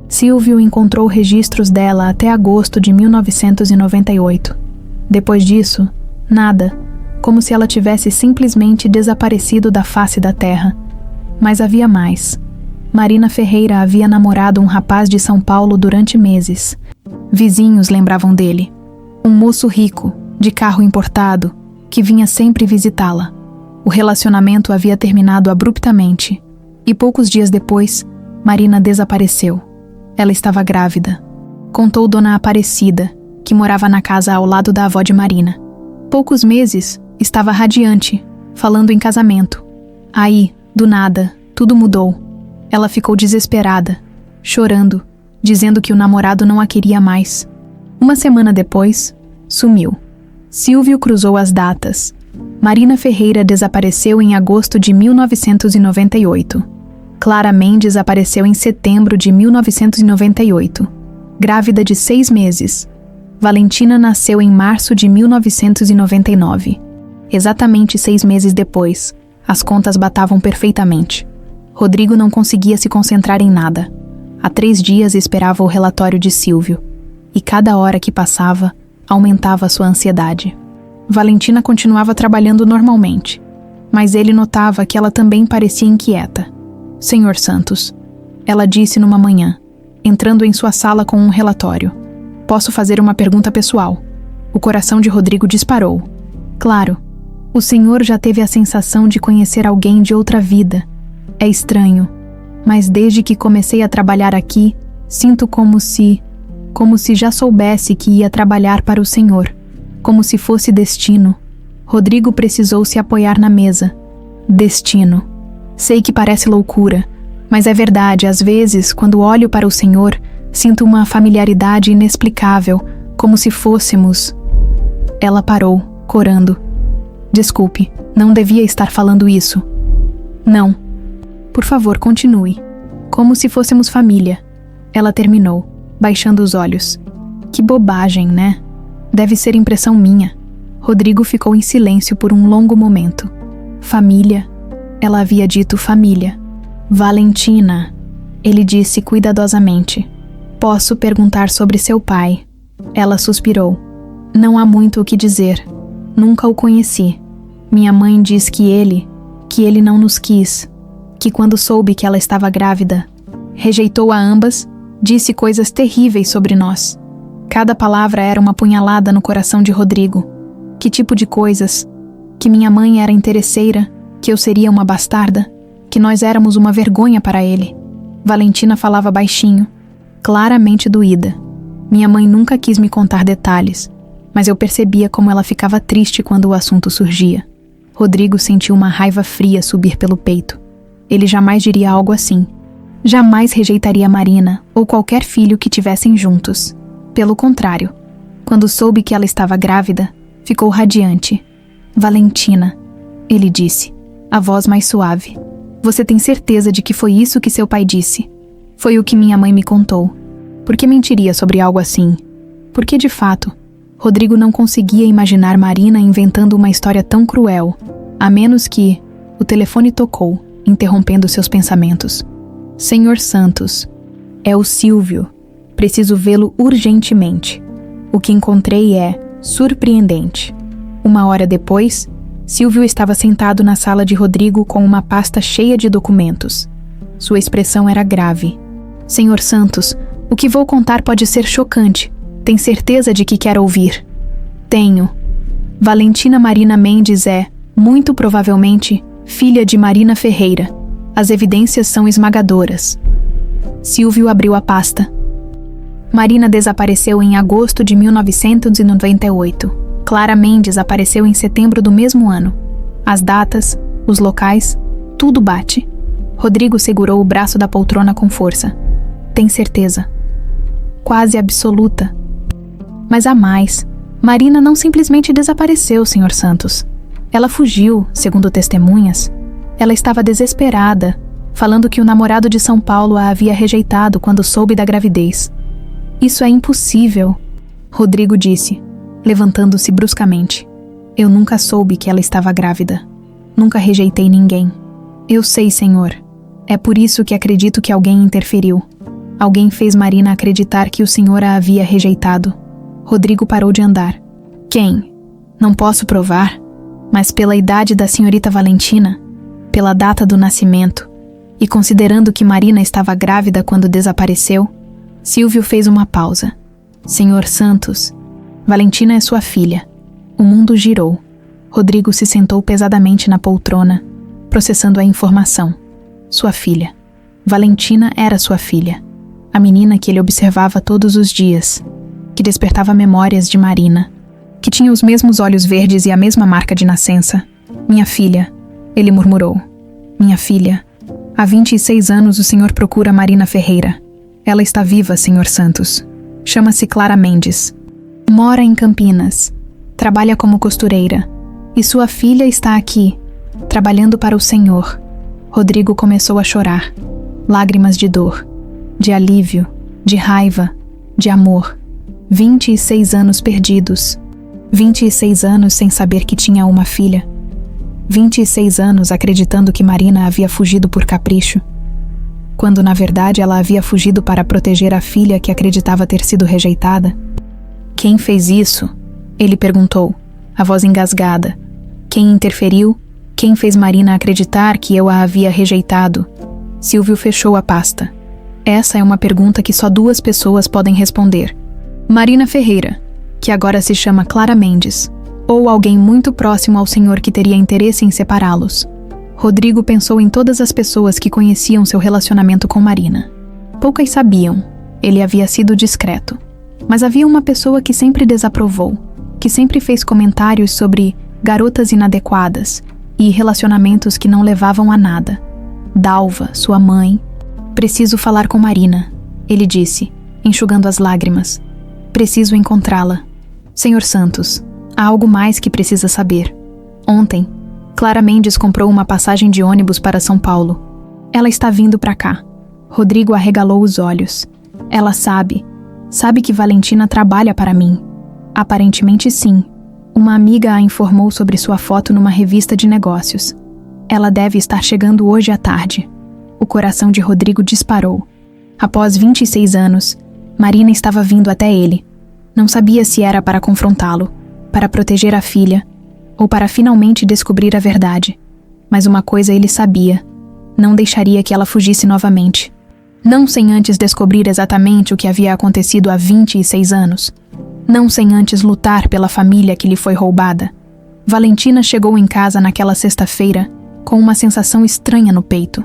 Silvio encontrou registros dela até agosto de 1998. Depois disso, nada, como se ela tivesse simplesmente desaparecido da face da terra. Mas havia mais. Marina Ferreira havia namorado um rapaz de São Paulo durante meses. Vizinhos lembravam dele. Um moço rico, de carro importado, que vinha sempre visitá-la. O relacionamento havia terminado abruptamente, e poucos dias depois, Marina desapareceu. Ela estava grávida. Contou Dona Aparecida, que morava na casa ao lado da avó de Marina. Poucos meses, estava radiante, falando em casamento. Aí, do nada, tudo mudou. Ela ficou desesperada, chorando, dizendo que o namorado não a queria mais. Uma semana depois, sumiu. Silvio cruzou as datas. Marina Ferreira desapareceu em agosto de 1998. Clara Mendes apareceu em setembro de 1998, grávida de 6 meses. Valentina nasceu em março de 1999. Exatamente 6 meses depois, As contas batavam perfeitamente. Rodrigo não conseguia se concentrar em nada. Há 3 dias esperava o relatório de Silvio, e cada hora que passava, aumentava sua ansiedade. Valentina continuava trabalhando normalmente, mas ele notava que ela também parecia inquieta. Senhor Santos, ela disse numa manhã, entrando em sua sala com um relatório. Posso fazer uma pergunta pessoal? O coração de Rodrigo disparou. Claro, o senhor já teve a sensação de conhecer alguém de outra vida. É estranho, mas desde que comecei a trabalhar aqui, sinto como se já soubesse que ia trabalhar para o senhor, como se fosse destino. Rodrigo precisou se apoiar na mesa. Destino. Sei que parece loucura, mas é verdade, às vezes, quando olho para o senhor, sinto uma familiaridade inexplicável, como se fôssemos... Ela parou, corando. Desculpe, não devia estar falando isso. Não. Por favor, continue. Como se fôssemos família. Ela terminou, baixando os olhos. Que bobagem, né? Deve ser impressão minha. Rodrigo ficou em silêncio por um longo momento. Família. Ela havia dito família. Valentina. Ele disse cuidadosamente. Posso perguntar sobre seu pai. Ela suspirou. Não há muito o que dizer. Nunca o conheci. Minha mãe diz que ele não nos quis. Que quando soube que ela estava grávida, rejeitou a ambas, disse coisas terríveis sobre nós. Cada palavra era uma punhalada no coração de Rodrigo. Que tipo de coisas? Que minha mãe era interesseira, que eu seria uma bastarda, que nós éramos uma vergonha para ele. Valentina falava baixinho, claramente doída. Minha mãe nunca quis me contar detalhes, mas eu percebia como ela ficava triste quando o assunto surgia. Rodrigo sentiu uma raiva fria subir pelo peito. Ele jamais diria algo assim. Jamais rejeitaria Marina ou qualquer filho que tivessem juntos. Pelo contrário, quando soube que ela estava grávida, ficou radiante. Valentina, ele disse, a voz mais suave. Você tem certeza de que foi isso que seu pai disse? Foi o que minha mãe me contou. Por que mentiria sobre algo assim? Porque, de fato, Rodrigo não conseguia imaginar Marina inventando uma história tão cruel, a menos que o telefone tocou, interrompendo seus pensamentos. Senhor Santos, é o Silvio. Preciso vê-lo urgentemente. O que encontrei é surpreendente. 1 hora depois, Silvio estava sentado na sala de Rodrigo com uma pasta cheia de documentos. Sua expressão era grave. Senhor Santos, o que vou contar pode ser chocante. Tem certeza de que quer ouvir? Tenho. Valentina Marina Mendes é, muito provavelmente, filha de Marina Ferreira. As evidências são esmagadoras. Silvio abriu a pasta. Marina desapareceu em agosto de 1998. Clara Mendes apareceu em setembro do mesmo ano. As datas, os locais, tudo bate. Rodrigo segurou o braço da poltrona com força. Tem certeza. Quase absoluta. Mas há mais. Marina não simplesmente desapareceu, Sr. Santos. Ela fugiu, segundo testemunhas. Ela estava desesperada, falando que o namorado de São Paulo a havia rejeitado quando soube da gravidez. Isso é impossível, Rodrigo disse, levantando-se bruscamente. Eu nunca soube que ela estava grávida. Nunca rejeitei ninguém. Eu sei, senhor. É por isso que acredito que alguém interferiu. Alguém fez Marina acreditar que o senhor a havia rejeitado. Rodrigo parou de andar. Quem? Não posso provar, mas pela idade da senhorita Valentina, pela data do nascimento, e considerando que Marina estava grávida quando desapareceu, Silvio fez uma pausa. Senhor Santos, Valentina é sua filha. O mundo girou. Rodrigo se sentou pesadamente na poltrona, processando a informação. Sua filha. Valentina era sua filha. A menina que ele observava todos os dias, que despertava memórias de Marina, que tinha os mesmos olhos verdes e a mesma marca de nascença. Minha filha, ele murmurou. Minha filha. Há 26 anos o senhor procura Marina Ferreira. Ela está viva, senhor Santos. Chama-se Clara Mendes. Mora em Campinas. Trabalha como costureira. E sua filha está aqui, trabalhando para o senhor. Rodrigo começou a chorar. Lágrimas de dor, de alívio, de raiva, de amor. 26 anos perdidos. 26 anos sem saber que tinha uma filha. 26 anos acreditando que Marina havia fugido por capricho, quando na verdade ela havia fugido para proteger a filha que acreditava ter sido rejeitada. Quem fez isso? Ele perguntou, a voz engasgada. Quem interferiu? Quem fez Marina acreditar que eu a havia rejeitado? Silvio fechou a pasta. Essa é uma pergunta que só 2 pessoas podem responder. Marina Ferreira, que agora se chama Clara Mendes, ou alguém muito próximo ao senhor que teria interesse em separá-los. Rodrigo pensou em todas as pessoas que conheciam seu relacionamento com Marina. Poucas sabiam, ele havia sido discreto. Mas havia uma pessoa que sempre desaprovou, que sempre fez comentários sobre garotas inadequadas e relacionamentos que não levavam a nada. Dalva, sua mãe. Preciso falar com Marina, ele disse, enxugando as lágrimas. Preciso encontrá-la. Senhor Santos, há algo mais que precisa saber. Ontem, Clara Mendes comprou uma passagem de ônibus para São Paulo. Ela está vindo para cá. Rodrigo arregalou os olhos. Ela sabe que Valentina trabalha para mim. Aparentemente sim. Uma amiga a informou sobre sua foto numa revista de negócios. Ela deve estar chegando hoje à tarde. O coração de Rodrigo disparou. Após 26 anos, Marina estava vindo até ele. Não sabia se era para confrontá-lo, para proteger a filha, ou para finalmente descobrir a verdade. Mas uma coisa ele sabia: não deixaria que ela fugisse novamente. Não sem antes descobrir exatamente o que havia acontecido há 26 anos. Não sem antes lutar pela família que lhe foi roubada. Valentina chegou em casa naquela sexta-feira com uma sensação estranha no peito.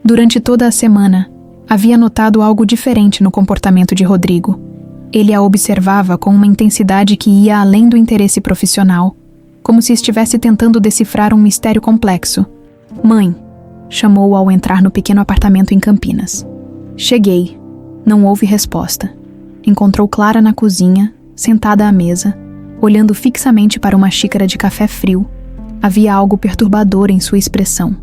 Durante toda a semana, havia notado algo diferente no comportamento de Rodrigo. Ele a observava com uma intensidade que ia além do interesse profissional, como se estivesse tentando decifrar um mistério complexo. Mãe, chamou-o ao entrar no pequeno apartamento em Campinas. Cheguei. Não houve resposta. Encontrou Clara na cozinha, sentada à mesa, olhando fixamente para uma xícara de café frio. Havia algo perturbador em sua expressão.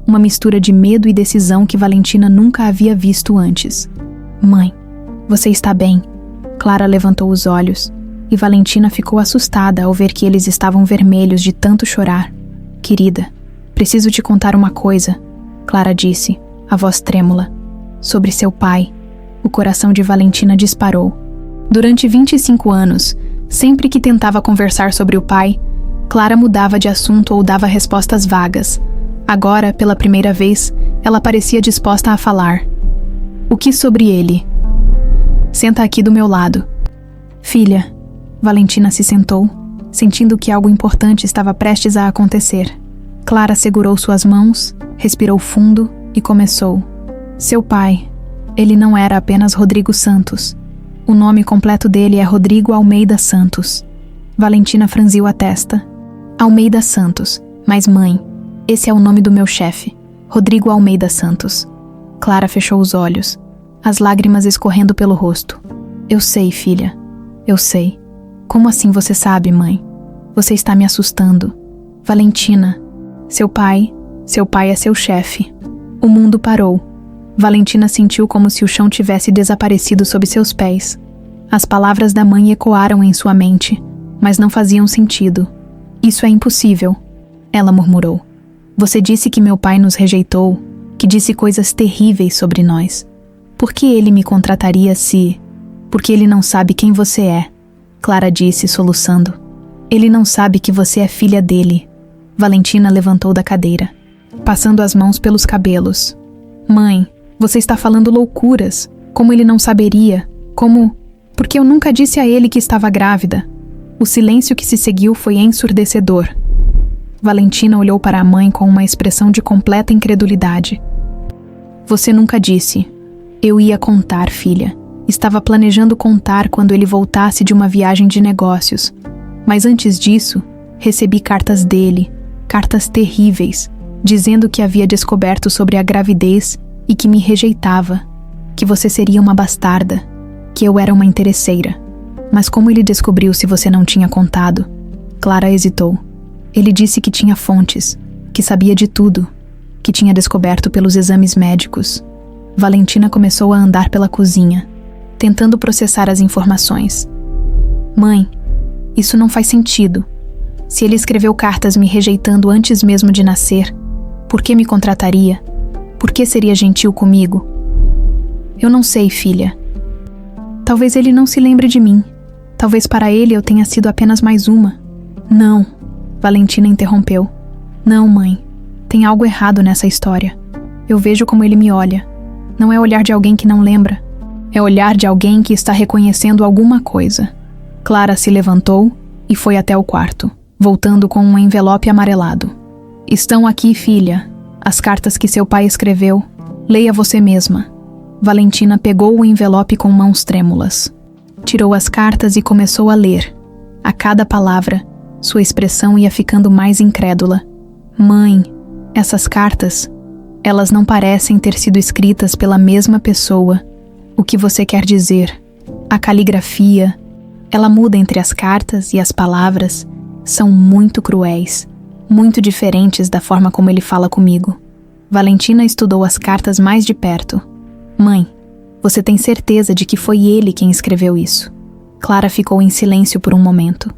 Uma mistura de medo e decisão que Valentina nunca havia visto antes. Mãe, você está bem? Clara levantou os olhos, e Valentina ficou assustada ao ver que eles estavam vermelhos de tanto chorar. Querida, preciso te contar uma coisa, Clara disse, a voz trêmula. Sobre seu pai. O coração de Valentina disparou. Durante 25 anos, sempre que tentava conversar sobre o pai, Clara mudava de assunto ou dava respostas vagas. Agora, pela primeira vez, ela parecia disposta a falar. O que sobre ele? Senta aqui do meu lado. Filha, Valentina se sentou, sentindo que algo importante estava prestes a acontecer. Clara segurou suas mãos, respirou fundo e começou. Seu pai, ele não era apenas Rodrigo Santos. O nome completo dele é Rodrigo Almeida Santos. Valentina franziu a testa. Almeida Santos, mas mãe, esse é o nome do meu chefe, Rodrigo Almeida Santos. Clara fechou os olhos, as lágrimas escorrendo pelo rosto. Eu sei, filha, eu sei. Como assim você sabe, mãe? Você está me assustando. Valentina, seu pai é seu chefe. O mundo parou. Valentina sentiu como se o chão tivesse desaparecido sob seus pés. As palavras da mãe ecoaram em sua mente, mas não faziam sentido. Isso é impossível, ela murmurou. Você disse que meu pai nos rejeitou, que disse coisas terríveis sobre nós. Por que ele me contrataria se... Porque ele não sabe quem você é, Clara disse, soluçando. Ele não sabe que você é filha dele. Valentina levantou da cadeira, passando as mãos pelos cabelos. Mãe, você está falando loucuras. Como ele não saberia? Como... Porque eu nunca disse a ele que estava grávida. O silêncio que se seguiu foi ensurdecedor. Valentina olhou para a mãe com uma expressão de completa incredulidade. Você nunca disse. Eu ia contar, filha. Estava planejando contar quando ele voltasse de uma viagem de negócios. Mas antes disso, recebi cartas dele, cartas terríveis, dizendo que havia descoberto sobre a gravidez e que me rejeitava, que você seria uma bastarda, que eu era uma interesseira. Mas como ele descobriu se você não tinha contado? Clara hesitou. Ele disse que tinha fontes, que sabia de tudo, que tinha descoberto pelos exames médicos. Valentina começou a andar pela cozinha, tentando processar as informações. Mãe, isso não faz sentido. Se ele escreveu cartas me rejeitando antes mesmo de nascer, por que me contrataria? Por que seria gentil comigo? Eu não sei, filha. Talvez ele não se lembre de mim. Talvez para ele eu tenha sido apenas mais uma. Não, Valentina interrompeu. Não, mãe. Tem algo errado nessa história. Eu vejo como ele me olha. Não é olhar de alguém que não lembra. É olhar de alguém que está reconhecendo alguma coisa. Clara se levantou e foi até o quarto, voltando com um envelope amarelado. Estão aqui, filha. As cartas que seu pai escreveu. Leia você mesma. Valentina pegou o envelope com mãos trêmulas. Tirou as cartas e começou a ler. A cada palavra, sua expressão ia ficando mais incrédula. Mãe, essas cartas, elas não parecem ter sido escritas pela mesma pessoa. O que você quer dizer? A caligrafia, ela muda entre as cartas e as palavras, são muito cruéis, muito diferentes da forma como ele fala comigo. Valentina estudou as cartas mais de perto. Mãe, você tem certeza de que foi ele quem escreveu isso? Clara ficou em silêncio por um momento.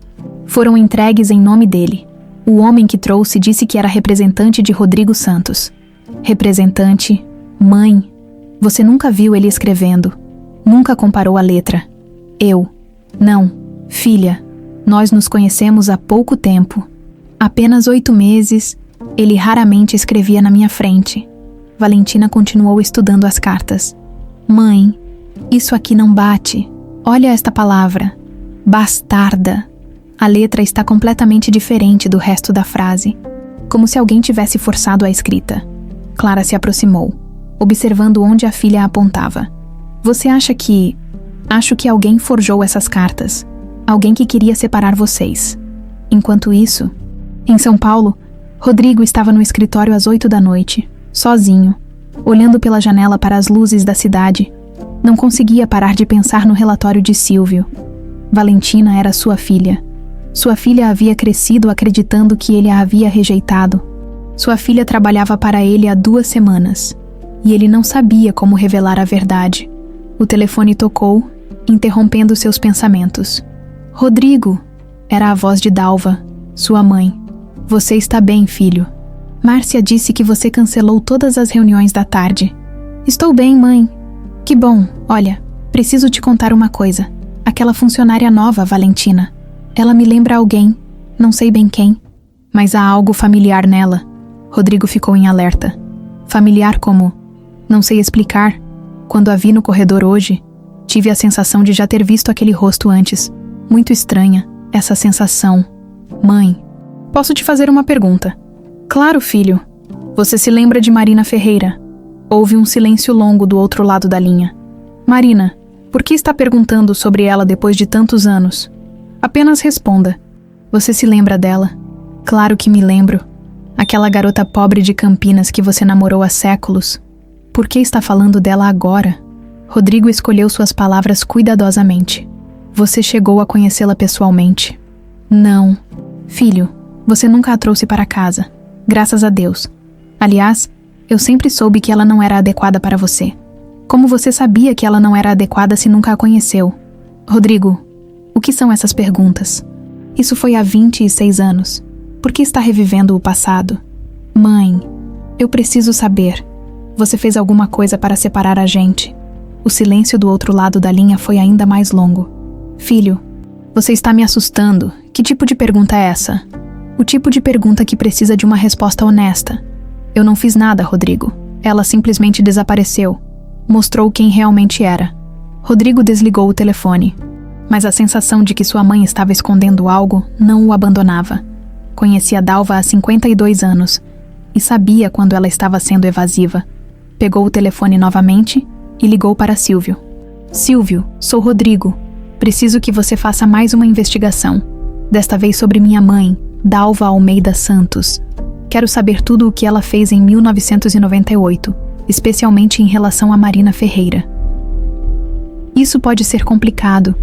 Foram entregues em nome dele. O homem que trouxe disse que era representante de Rodrigo Santos. Representante, mãe, você nunca viu ele escrevendo. Nunca comparou a letra. Não, filha, nós nos conhecemos há pouco tempo. Apenas 8 meses, ele raramente escrevia na minha frente. Valentina continuou estudando as cartas. Mãe, isso aqui não bate. Olha esta palavra. Bastarda. A letra está completamente diferente do resto da frase, como se alguém tivesse forçado a escrita. Clara se aproximou, observando onde a filha apontava. Você acha que... Acho que alguém forjou essas cartas. Alguém que queria separar vocês. Enquanto isso, em São Paulo, Rodrigo estava no escritório às 8 da noite, sozinho, olhando pela janela para as luzes da cidade. Não conseguia parar de pensar no relatório de Silvio. Valentina era sua filha. Sua filha havia crescido acreditando que ele a havia rejeitado. Sua filha trabalhava para ele há 2 semanas, e ele não sabia como revelar a verdade. O telefone tocou, interrompendo seus pensamentos. Rodrigo! Era a voz de Dalva, sua mãe. Você está bem, filho? Márcia disse que você cancelou todas as reuniões da tarde. Estou bem, mãe. Que bom. Olha, preciso te contar uma coisa. Aquela funcionária nova, Valentina. Ela me lembra alguém, não sei bem quem, mas há algo familiar nela. Rodrigo ficou em alerta. Familiar como? Não sei explicar. Quando a vi no corredor hoje, tive a sensação de já ter visto aquele rosto antes. Muito estranha, essa sensação. Mãe, posso te fazer uma pergunta? Claro, filho. Você se lembra de Marina Ferreira? Houve um silêncio longo do outro lado da linha. Marina, por que está perguntando sobre ela depois de tantos anos? Apenas responda. Você se lembra dela? Claro que me lembro. Aquela garota pobre de Campinas que você namorou há séculos. Por que está falando dela agora? Rodrigo escolheu suas palavras cuidadosamente. Você chegou a conhecê-la pessoalmente? Não. Filho, você nunca a trouxe para casa. Graças a Deus. Aliás, eu sempre soube que ela não era adequada para você. Como você sabia que ela não era adequada se nunca a conheceu? Rodrigo, o que são essas perguntas? Isso foi há 26 anos. Por que está revivendo o passado? Mãe, eu preciso saber. Você fez alguma coisa para separar a gente? O silêncio do outro lado da linha foi ainda mais longo. Filho, você está me assustando. Que tipo de pergunta é essa? O tipo de pergunta que precisa de uma resposta honesta. Eu não fiz nada, Rodrigo. Ela simplesmente desapareceu. Mostrou quem realmente era. Rodrigo desligou o telefone. Mas a sensação de que sua mãe estava escondendo algo não o abandonava. Conhecia Dalva há 52 anos e sabia quando ela estava sendo evasiva. Pegou o telefone novamente e ligou para Silvio. Silvio, sou Rodrigo. Preciso que você faça mais uma investigação. Desta vez sobre minha mãe, Dalva Almeida Santos. Quero saber tudo o que ela fez em 1998, especialmente em relação a Marina Ferreira. Isso pode ser complicado.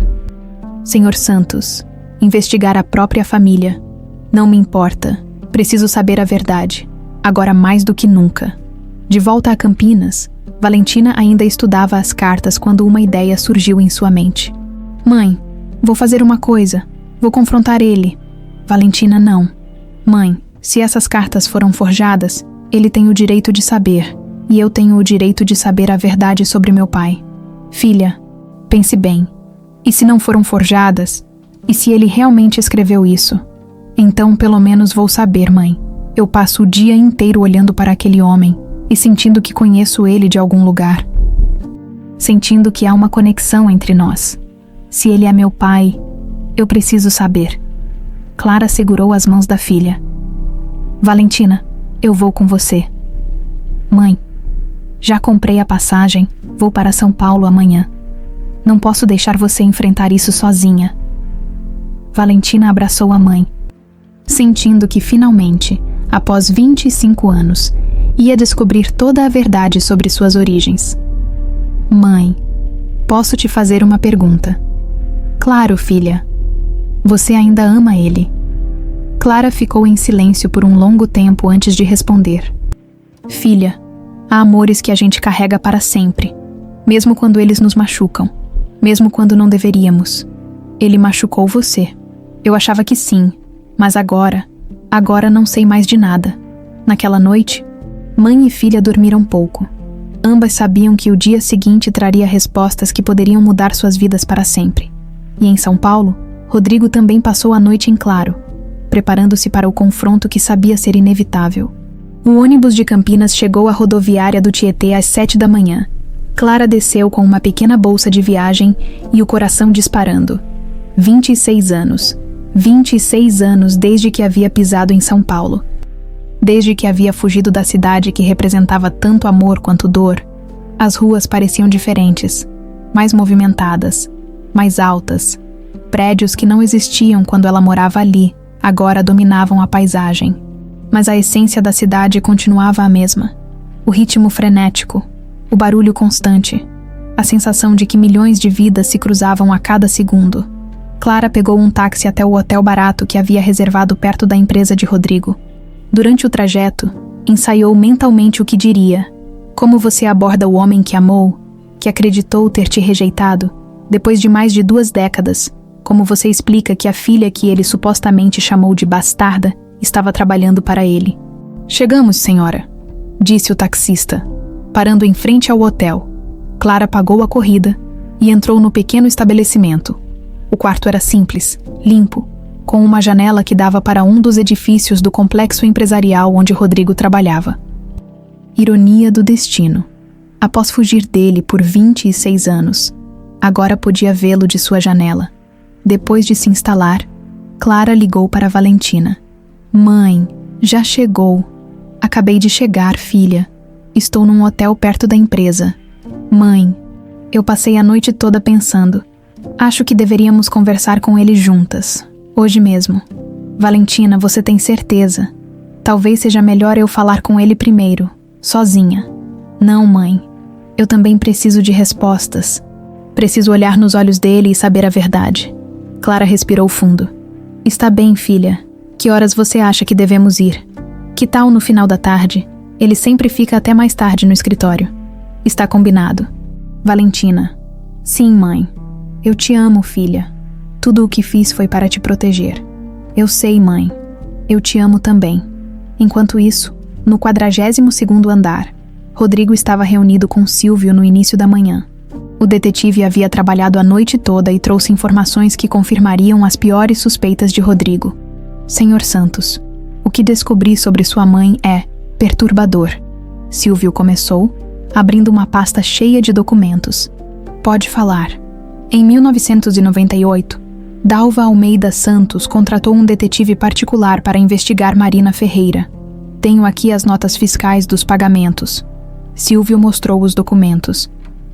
Senhor Santos, investigar a própria família. Não me importa. Preciso saber a verdade. Agora mais do que nunca. De volta a Campinas, Valentina ainda estudava as cartas quando uma ideia surgiu em sua mente. Mãe, vou fazer uma coisa. Vou confrontar ele. Valentina, não. Mãe, se essas cartas foram forjadas, ele tem o direito de saber, e eu tenho o direito de saber a verdade sobre meu pai. Filha, pense bem. E se não foram forjadas? E se ele realmente escreveu isso? Então, pelo menos vou saber, mãe. Eu passo o dia inteiro olhando para aquele homem e sentindo que conheço ele de algum lugar. Sentindo que há uma conexão entre nós. Se ele é meu pai, eu preciso saber. Clara segurou as mãos da filha. Valentina, eu vou com você. Mãe, já comprei a passagem, vou para São Paulo amanhã. Não posso deixar você enfrentar isso sozinha. Valentina abraçou a mãe, sentindo que finalmente, após 25 anos, ia descobrir toda a verdade sobre suas origens. Mãe, posso te fazer uma pergunta? Claro, filha. Você ainda ama ele? Clara ficou em silêncio por um longo tempo antes de responder. Filha, há amores que a gente carrega para sempre, mesmo quando eles nos machucam, mesmo quando não deveríamos. Ele machucou você. Eu achava que sim, mas agora não sei mais de nada. Naquela noite, mãe e filha dormiram pouco. Ambas sabiam que o dia seguinte traria respostas que poderiam mudar suas vidas para sempre. E em São Paulo, Rodrigo também passou a noite em claro, preparando-se para o confronto que sabia ser inevitável. O ônibus de Campinas chegou à rodoviária do Tietê às 7 da manhã. Clara desceu com uma pequena bolsa de viagem e o coração disparando. 26 anos. 26 anos desde que havia pisado em São Paulo. Desde que havia fugido da cidade que representava tanto amor quanto dor. As ruas pareciam diferentes, mais movimentadas, mais altas. Prédios que não existiam quando ela morava ali, agora dominavam a paisagem. Mas a essência da cidade continuava a mesma. O ritmo frenético, o barulho constante, a sensação de que milhões de vidas se cruzavam a cada segundo. Clara pegou um táxi até o hotel barato que havia reservado perto da empresa de Rodrigo. Durante o trajeto, ensaiou mentalmente o que diria. Como você aborda o homem que amou, que acreditou ter te rejeitado, depois de mais de 2 décadas? Como você explica que a filha que ele supostamente chamou de bastarda estava trabalhando para ele? Chegamos, senhora, disse o taxista, parando em frente ao hotel. Clara pagou a corrida e entrou no pequeno estabelecimento. O quarto era simples, limpo, com uma janela que dava para um dos edifícios do complexo empresarial onde Rodrigo trabalhava. Ironia do destino. Após fugir dele por 26 anos, agora podia vê-lo de sua janela. Depois de se instalar, Clara ligou para Valentina. Mãe, já chegou. Acabei de chegar, filha. Estou num hotel perto da empresa. Mãe, eu passei a noite toda pensando. Acho que deveríamos conversar com ele juntas. Hoje mesmo. Valentina, você tem certeza? Talvez seja melhor eu falar com ele primeiro, sozinha. Não, mãe. Eu também preciso de respostas. Preciso olhar nos olhos dele e saber a verdade. Clara respirou fundo. Está bem, filha. Que horas você acha que devemos ir? Que tal no final da tarde? Ele sempre fica até mais tarde no escritório. Está combinado. Valentina. Sim, mãe. Eu te amo, filha. Tudo o que fiz foi para te proteger. Eu sei, mãe. Eu te amo também. Enquanto isso, no 42º andar, Rodrigo estava reunido com Silvio no início da manhã. O detetive havia trabalhado a noite toda e trouxe informações que confirmariam as piores suspeitas de Rodrigo. Senhor Santos, o que descobri sobre sua mãe é perturbador. Silvio começou, abrindo uma pasta cheia de documentos. Pode falar. Em 1998, Dalva Almeida Santos contratou um detetive particular para investigar Marina Ferreira. Tenho aqui as notas fiscais dos pagamentos. Silvio mostrou os documentos.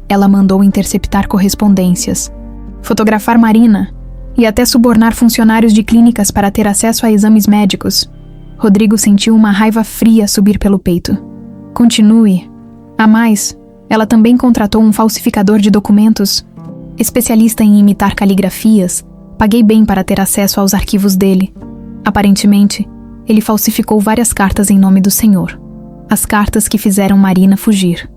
Ela mandou interceptar correspondências, fotografar Marina e até subornar funcionários de clínicas para ter acesso a exames médicos. Rodrigo sentiu uma raiva fria subir pelo peito. Continue. A mais, ela também contratou um falsificador de documentos. Especialista em imitar caligrafias, paguei bem para ter acesso aos arquivos dele. Aparentemente, ele falsificou várias cartas em nome do senhor. As cartas que fizeram Marina fugir.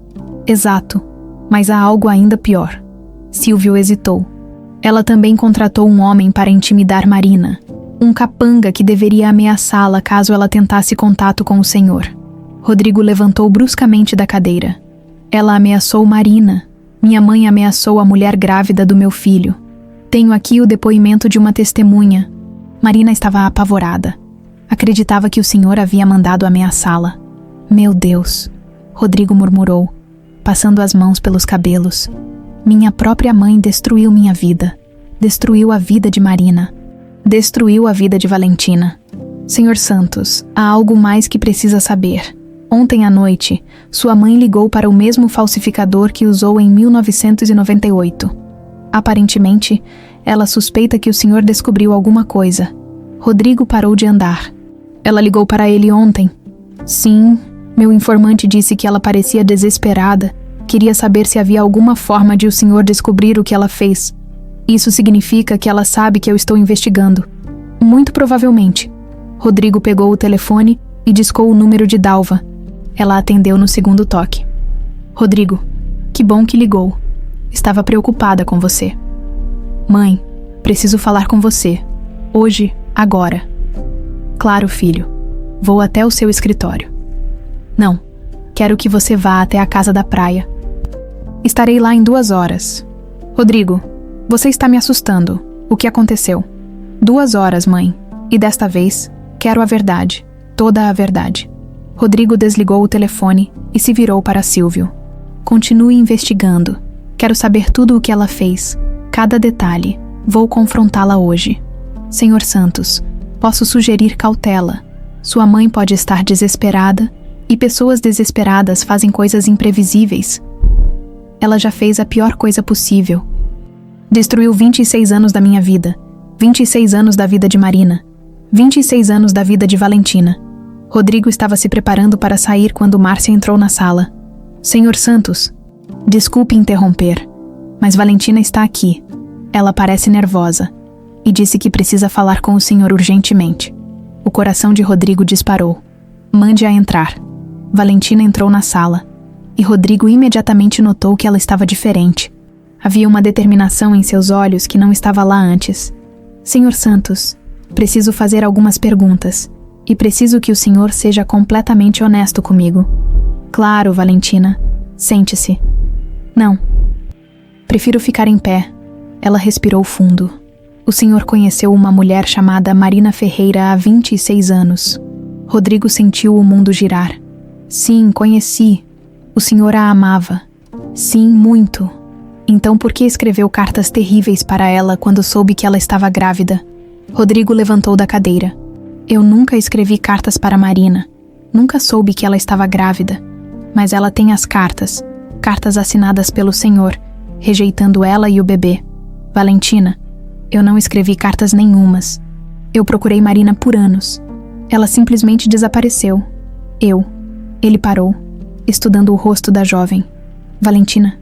Exato, mas há algo ainda pior. Silvio hesitou. Ela também contratou um homem para intimidar Marina. Um capanga que deveria ameaçá-la caso ela tentasse contato com o Senhor. Rodrigo levantou bruscamente da cadeira. Ela ameaçou Marina. Minha mãe ameaçou a mulher grávida do meu filho. Tenho aqui o depoimento de uma testemunha. Marina estava apavorada. Acreditava que o Senhor havia mandado ameaçá-la. Meu Deus, Rodrigo murmurou, passando as mãos pelos cabelos. Minha própria mãe destruiu minha vida. Destruiu a vida de Marina. Destruiu a vida de Valentina. Senhor Santos, há algo mais que precisa saber. Ontem à noite, sua mãe ligou para o mesmo falsificador que usou em 1998. Aparentemente, ela suspeita que o senhor descobriu alguma coisa. Rodrigo parou de andar. Ela ligou para ele ontem. Sim, meu informante disse que ela parecia desesperada. Queria saber se havia alguma forma de o senhor descobrir o que ela fez. Isso significa que ela sabe que eu estou investigando. Muito provavelmente. Rodrigo pegou o telefone e discou o número de Dalva. Ela atendeu no segundo toque. Rodrigo, que bom que ligou. Estava preocupada com você. Mãe, preciso falar com você. Hoje, agora. Claro, filho. Vou até o seu escritório. Não, quero que você vá até a casa da praia. Estarei lá em 2 horas. Rodrigo, você está me assustando. O que aconteceu? 2 horas, mãe. E desta vez, quero a verdade. Toda a verdade. Rodrigo desligou o telefone e se virou para Silvio. Continue investigando. Quero saber tudo o que ela fez. Cada detalhe. Vou confrontá-la hoje. Senhor Santos, posso sugerir cautela. Sua mãe pode estar desesperada e pessoas desesperadas fazem coisas imprevisíveis. Ela já fez a pior coisa possível. Destruiu 26 anos da minha vida. 26 anos da vida de Marina. 26 anos da vida de Valentina. Rodrigo estava se preparando para sair quando Márcia entrou na sala. Senhor Santos, desculpe interromper, mas Valentina está aqui. Ela parece nervosa e disse que precisa falar com o senhor urgentemente. O coração de Rodrigo disparou. Mande-a entrar. Valentina entrou na sala e Rodrigo imediatamente notou que ela estava diferente. Havia uma determinação em seus olhos que não estava lá antes. Senhor Santos, preciso fazer algumas perguntas e preciso que o senhor seja completamente honesto comigo. Claro, Valentina. Sente-se. Não. Prefiro ficar em pé. Ela respirou fundo. O senhor conheceu uma mulher chamada Marina Ferreira há 26 anos. Rodrigo sentiu o mundo girar. Sim, conheci. O senhor a amava. Sim, muito. Então por que escreveu cartas terríveis para ela quando soube que ela estava grávida? Rodrigo levantou da cadeira. Eu nunca escrevi cartas para Marina. Nunca soube que ela estava grávida. Mas ela tem as cartas. Cartas assinadas pelo senhor, rejeitando ela e o bebê. Valentina, eu não escrevi cartas nenhumas. Eu procurei Marina por anos. Ela simplesmente desapareceu. Ele parou, estudando o rosto da jovem. Valentina,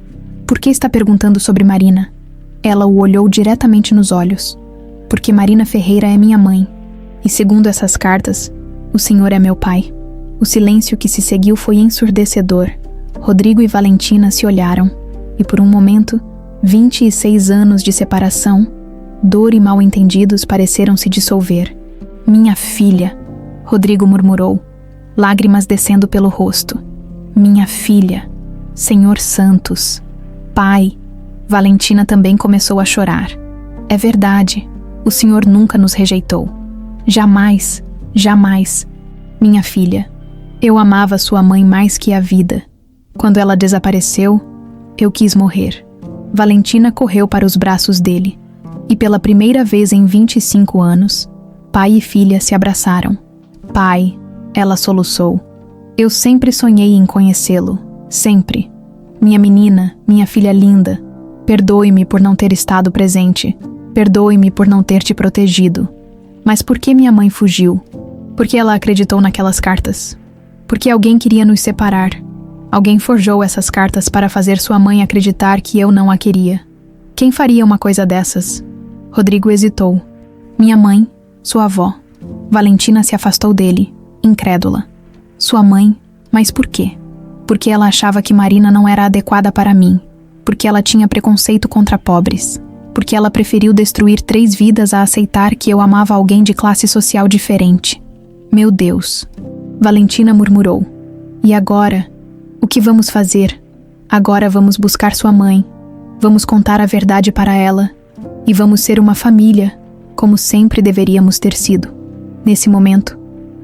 por que está perguntando sobre Marina? Ela o olhou diretamente nos olhos. Porque Marina Ferreira é minha mãe. E segundo essas cartas, o senhor é meu pai. O silêncio que se seguiu foi ensurdecedor. Rodrigo e Valentina se olharam. E por um momento, 26 anos de separação, dor e mal-entendidos pareceram se dissolver. Minha filha, Rodrigo murmurou, lágrimas descendo pelo rosto. Minha filha, Senhor Santos, pai. Valentina também começou a chorar. É verdade, o senhor nunca nos rejeitou. Jamais, jamais. Minha filha, eu amava sua mãe mais que a vida. Quando ela desapareceu, eu quis morrer. Valentina correu para os braços dele. E pela primeira vez em 25 anos, pai e filha se abraçaram. Pai, ela soluçou. Eu sempre sonhei em conhecê-lo. Sempre. Minha menina, minha filha linda, perdoe-me por não ter estado presente. Perdoe-me por não ter te protegido. Mas por que minha mãe fugiu? Por que ela acreditou naquelas cartas? Porque alguém queria nos separar. Alguém forjou essas cartas para fazer sua mãe acreditar que eu não a queria. Quem faria uma coisa dessas? Rodrigo hesitou. Minha mãe, sua avó. Valentina se afastou dele, incrédula. Sua mãe, mas por quê? Porque ela achava que Marina não era adequada para mim. Porque ela tinha preconceito contra pobres. porque ela preferiu destruir 3 vidas a aceitar que eu amava alguém de classe social diferente. Meu Deus, Valentina murmurou. E agora? O que vamos fazer? Agora vamos buscar sua mãe. Vamos contar a verdade para ela. E vamos ser uma família, como sempre deveríamos ter sido. Nesse momento,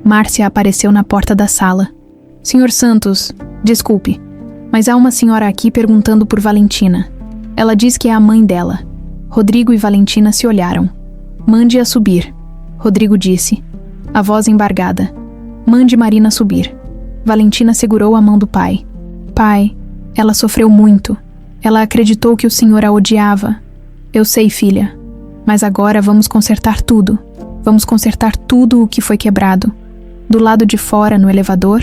Márcia apareceu na porta da sala. Sr. Santos, desculpe, mas há uma senhora aqui perguntando por Valentina. Ela diz que é a mãe dela. Rodrigo e Valentina se olharam. Mande-a subir, Rodrigo disse, a voz embargada. Mande Marina subir. Valentina segurou a mão do pai. Pai, ela sofreu muito. Ela acreditou que o senhor a odiava. Eu sei, filha. Mas agora vamos consertar tudo. Vamos consertar tudo o que foi quebrado. Do lado de fora, no elevador,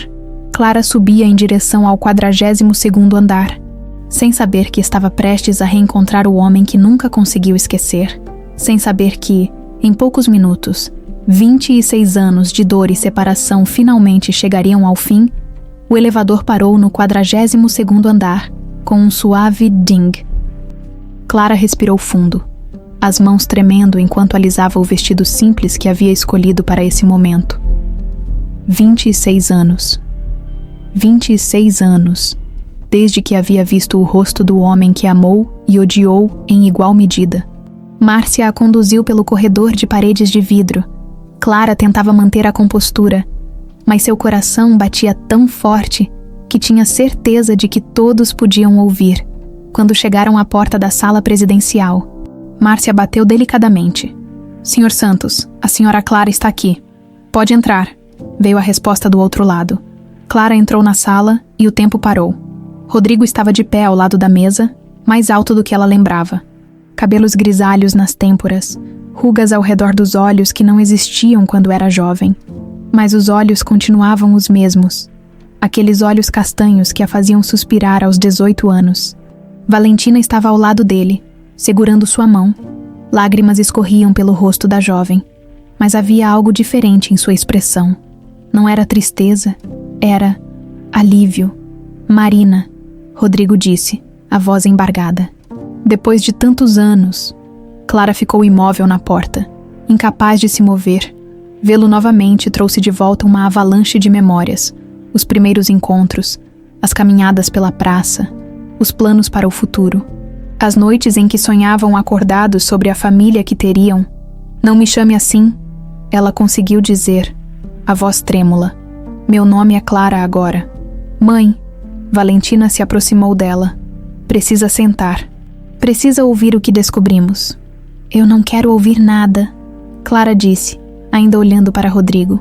Clara subia em direção ao 42º andar, sem saber que estava prestes a reencontrar o homem que nunca conseguiu esquecer, sem saber que, em poucos minutos, 26 anos de dor e separação finalmente chegariam ao fim. O elevador parou no 42º andar, com um suave ding. Clara respirou fundo, as mãos tremendo enquanto alisava o vestido simples que havia escolhido para esse momento. 26 anos. 26 anos, desde que havia visto o rosto do homem que amou e odiou em igual medida. Márcia a conduziu pelo corredor de paredes de vidro. Clara tentava manter a compostura, mas seu coração batia tão forte que tinha certeza de que todos podiam ouvir. Quando chegaram à porta da sala presidencial, Márcia bateu delicadamente. Sr. Santos, a senhora Clara está aqui. Pode entrar, veio a resposta do outro lado. Clara entrou na sala e o tempo parou. Rodrigo estava de pé ao lado da mesa, mais alto do que ela lembrava. Cabelos grisalhos nas têmporas, rugas ao redor dos olhos que não existiam quando era jovem. Mas os olhos continuavam os mesmos. Aqueles olhos castanhos que a faziam suspirar aos 18 anos. Valentina estava ao lado dele, segurando sua mão. Lágrimas escorriam pelo rosto da jovem, mas havia algo diferente em sua expressão. Não era tristeza, era alívio. Marina, Rodrigo disse, a voz embargada. Depois de tantos anos, Clara ficou imóvel na porta, incapaz de se mover. Vê-lo novamente trouxe de volta uma avalanche de memórias. Os primeiros encontros, as caminhadas pela praça, os planos para o futuro. As noites em que sonhavam acordados sobre a família que teriam. Não me chame assim, ela conseguiu dizer, a voz trêmula. Meu nome é Clara agora. Mãe, Valentina se aproximou dela. Precisa sentar. Precisa ouvir o que descobrimos. Eu não quero ouvir nada, Clara disse, ainda olhando para Rodrigo.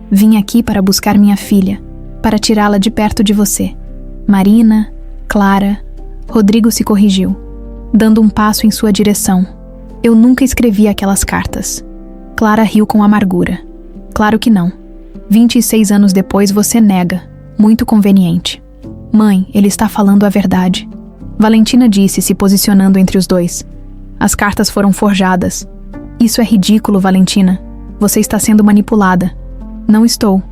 Vim aqui para buscar minha filha, para tirá-la de perto de você. Marina, Clara, Rodrigo se corrigiu, dando um passo em sua direção. Eu nunca escrevi aquelas cartas. Clara riu com amargura. Claro que não. 26 anos depois você nega. Muito conveniente. Mãe, ele está falando a verdade. Valentina disse, se posicionando entre os dois. As cartas foram forjadas. Isso é ridículo, Valentina. Você está sendo manipulada. Não estou,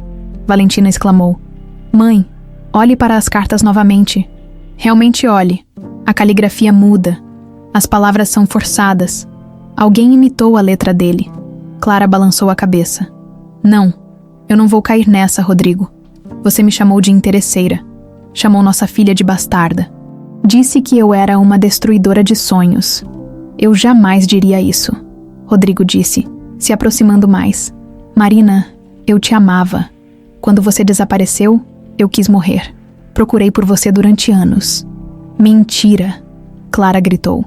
Valentina exclamou. Mãe, olhe para as cartas novamente. Realmente olhe. A caligrafia muda. As palavras são forçadas. Alguém imitou a letra dele. Clara balançou a cabeça. Não, eu não vou cair nessa, Rodrigo. Você me chamou de interesseira. Chamou nossa filha de bastarda. Disse que eu era uma destruidora de sonhos. Eu jamais diria isso, Rodrigo disse, se aproximando mais. Marina, eu te amava. Quando você desapareceu, eu quis morrer. Procurei por você durante anos. Mentira, Clara gritou.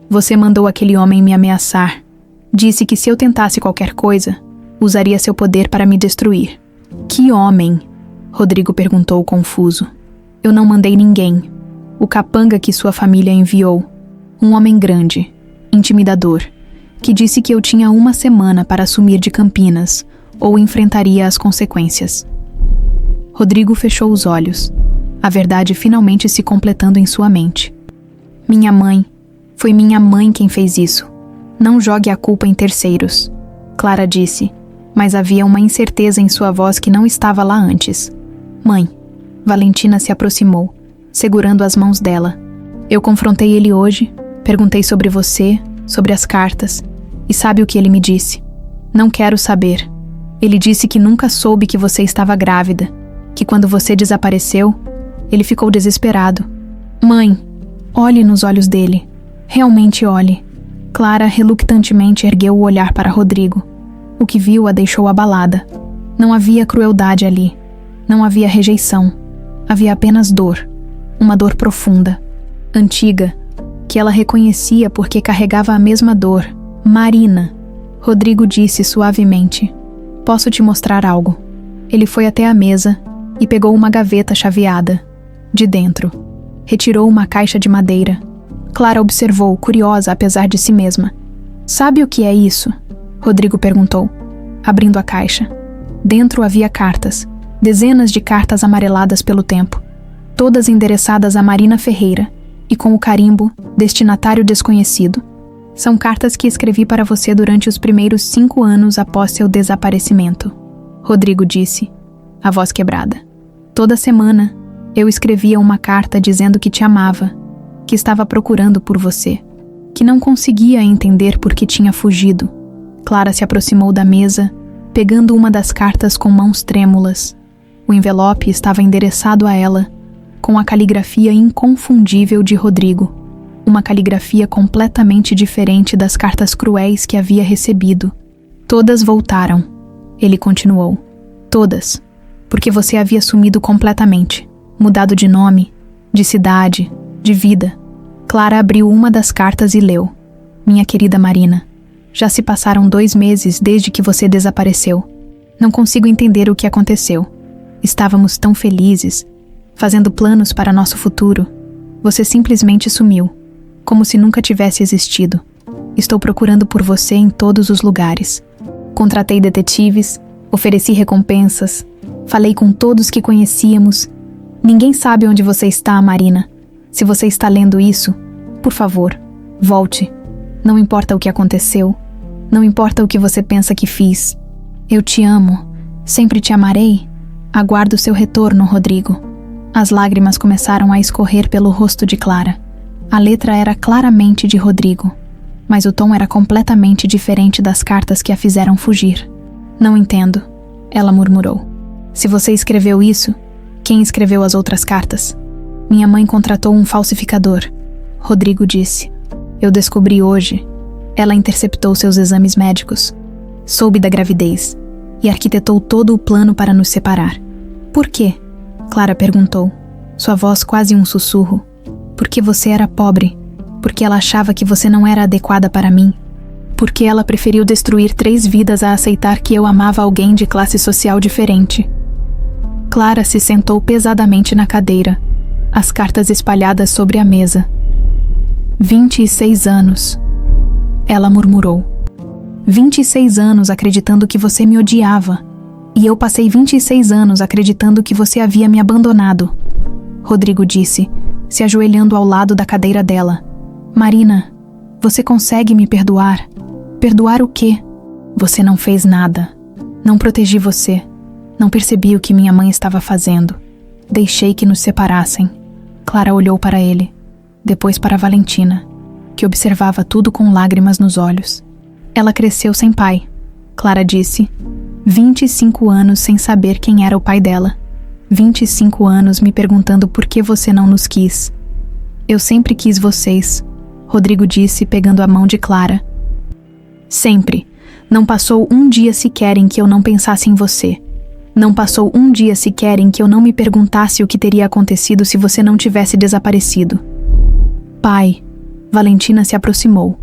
Você mandou aquele homem me ameaçar. Disse que se eu tentasse qualquer coisa, usaria seu poder para me destruir. Que homem? Rodrigo perguntou confuso. Eu não mandei ninguém. O capanga que sua família enviou. Um homem grande, intimidador, que disse que eu tinha 1 semana para sumir de Campinas ou enfrentaria as consequências. Rodrigo fechou os olhos, a verdade finalmente se completando em sua mente. Minha mãe. Foi minha mãe quem fez isso. Não jogue a culpa em terceiros, Clara disse, mas havia uma incerteza em sua voz que não estava lá antes. Mãe, Valentina se aproximou, segurando as mãos dela. Eu confrontei ele hoje, perguntei sobre você, sobre as cartas. E sabe o que ele me disse? Não quero saber. Ele disse que nunca soube que você estava grávida, que quando você desapareceu, ele ficou desesperado. Mãe, olhe nos olhos dele. Realmente olhe. Clara relutantemente ergueu o olhar para Rodrigo. O que viu a deixou abalada. Não havia crueldade ali. Não havia rejeição. Havia apenas dor. Uma dor profunda, antiga, que ela reconhecia porque carregava a mesma dor. Marina. Rodrigo disse suavemente. Posso te mostrar algo. Ele foi até a mesa e pegou uma gaveta chaveada. De dentro, retirou uma caixa de madeira. Clara observou, curiosa apesar de si mesma. Sabe o que é isso? Rodrigo perguntou, abrindo a caixa. Dentro havia cartas, dezenas de cartas amareladas pelo tempo, todas endereçadas a Marina Ferreira e com o carimbo Destinatário Desconhecido. São cartas que escrevi para você durante os primeiros 5 anos após seu desaparecimento, Rodrigo disse, a voz quebrada. Toda semana, eu escrevia uma carta dizendo que te amava, que estava procurando por você, que não conseguia entender por que tinha fugido. Clara se aproximou da mesa, pegando uma das cartas com mãos trêmulas. O envelope estava endereçado a ela, com a caligrafia inconfundível de Rodrigo. Uma caligrafia completamente diferente das cartas cruéis que havia recebido. Todas voltaram, ele continuou. Todas, porque você havia sumido completamente, mudado de nome, de cidade, de vida. Clara abriu uma das cartas e leu. Minha querida Marina, já se passaram 2 meses desde que você desapareceu. Não consigo entender o que aconteceu. Estávamos tão felizes, fazendo planos para nosso futuro. Você simplesmente sumiu, como se nunca tivesse existido. Estou procurando por você em todos os lugares. Contratei detetives, ofereci recompensas, falei com todos que conhecíamos. Ninguém sabe onde você está, Marina. Se você está lendo isso, por favor, volte. Não importa o que aconteceu, não importa o que você pensa que fiz. Eu te amo, sempre te amarei. Aguardo seu retorno, Rodrigo. As lágrimas começaram a escorrer pelo rosto de Clara. A letra era claramente de Rodrigo, mas o tom era completamente diferente das cartas que a fizeram fugir. Não entendo, ela murmurou. Se você escreveu isso, quem escreveu as outras cartas? Minha mãe contratou um falsificador, Rodrigo disse. Eu descobri hoje. Ela interceptou seus exames médicos, soube da gravidez e arquitetou todo o plano para nos separar. Por quê? Clara perguntou, sua voz quase um sussurro. Porque você era pobre, porque ela achava que você não era adequada para mim, porque ela preferiu destruir 3 vidas a aceitar que eu amava alguém de classe social diferente. Clara se sentou pesadamente na cadeira, as cartas espalhadas sobre a mesa. 26 anos, ela murmurou. 26 anos acreditando que você me odiava, e eu passei 26 anos acreditando que você havia me abandonado, Rodrigo disse, se ajoelhando ao lado da cadeira dela. Marina, você consegue me perdoar? Perdoar o quê? Você não fez nada. Não protegi você. Não percebi o que minha mãe estava fazendo. Deixei que nos separassem. Clara olhou para ele, depois para Valentina, que observava tudo com lágrimas nos olhos. Ela cresceu sem pai, Clara disse. 25 anos sem saber quem era o pai dela. 25 anos me perguntando por que você não nos quis. Eu sempre quis vocês, Rodrigo disse, pegando a mão de Clara. Sempre. Não passou um dia sequer em que eu não pensasse em você. Não passou um dia sequer em que eu não me perguntasse o que teria acontecido se você não tivesse desaparecido. Pai, Valentina se aproximou.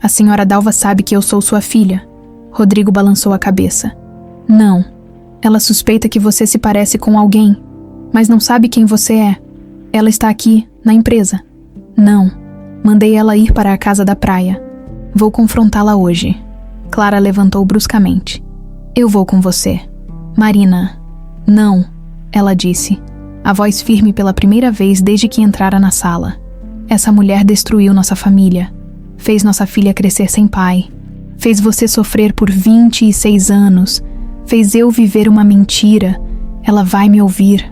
A senhora Dalva sabe que eu sou sua filha. Rodrigo balançou a cabeça. Não. Ela suspeita que você se parece com alguém, mas não sabe quem você é. Ela está aqui, na empresa. Não. Mandei ela ir para a casa da praia. Vou confrontá-la hoje. Clara levantou bruscamente. Eu vou com você. Marina. Não, ela disse, a voz firme pela primeira vez desde que entrara na sala. Essa mulher destruiu nossa família. Fez nossa filha crescer sem pai. Fez você sofrer por 26 anos. Fez eu viver uma mentira. Ela vai me ouvir.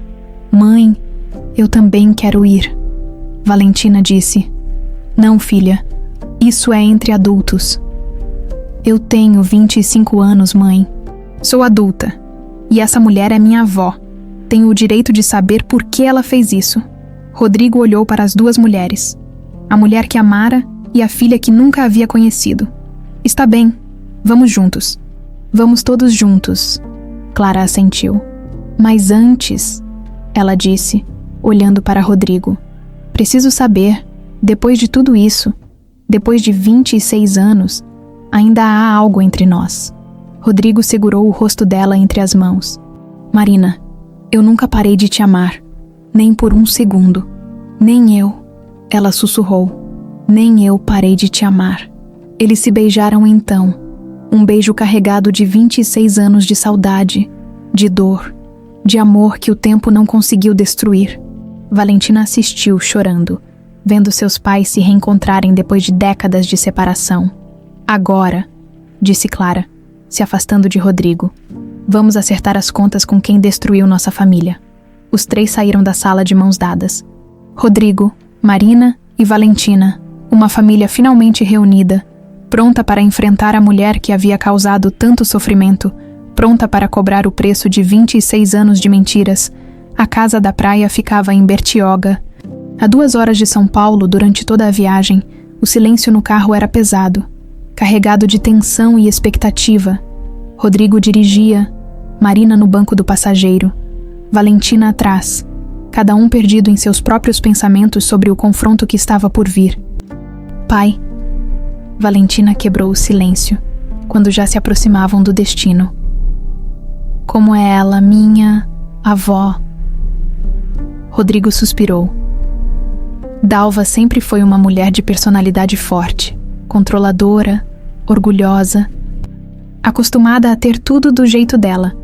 Mãe, eu também quero ir. Valentina disse. Não, filha. Isso é entre adultos. Eu tenho 25 anos, mãe. Sou adulta. E essa mulher é minha avó. Tenho o direito de saber por que ela fez isso. Rodrigo olhou para as duas mulheres. A mulher que amara e a filha que nunca havia conhecido. Está bem. Vamos juntos. Vamos todos juntos. Clara assentiu. Mas antes, ela disse, olhando para Rodrigo. Preciso saber, depois de tudo isso, depois de 26 anos, ainda há algo entre nós. Rodrigo segurou o rosto dela entre as mãos. Marina, eu nunca parei de te amar, nem por um segundo. Nem eu, ela sussurrou. Nem eu parei de te amar. Eles se beijaram então, um beijo carregado de 26 anos de saudade, de dor, de amor que o tempo não conseguiu destruir. Valentina assistiu, chorando, vendo seus pais se reencontrarem depois de décadas de separação. Agora, disse Clara, se afastando de Rodrigo, vamos acertar as contas com quem destruiu nossa família. Os três saíram da sala de mãos dadas. Rodrigo, Marina e Valentina, uma família finalmente reunida, pronta para enfrentar a mulher que havia causado tanto sofrimento, pronta para cobrar o preço de 26 anos de mentiras. A casa da praia ficava em Bertioga. A 2 horas de São Paulo, durante toda a viagem, o silêncio no carro era pesado, carregado de tensão e expectativa. Rodrigo dirigia, Marina no banco do passageiro, Valentina atrás, cada um perdido em seus próprios pensamentos sobre o confronto que estava por vir. Pai. Valentina quebrou o silêncio, quando já se aproximavam do destino. Como é ela, minha avó? Rodrigo suspirou. Dalva sempre foi uma mulher de personalidade forte, controladora, orgulhosa, acostumada a ter tudo do jeito dela,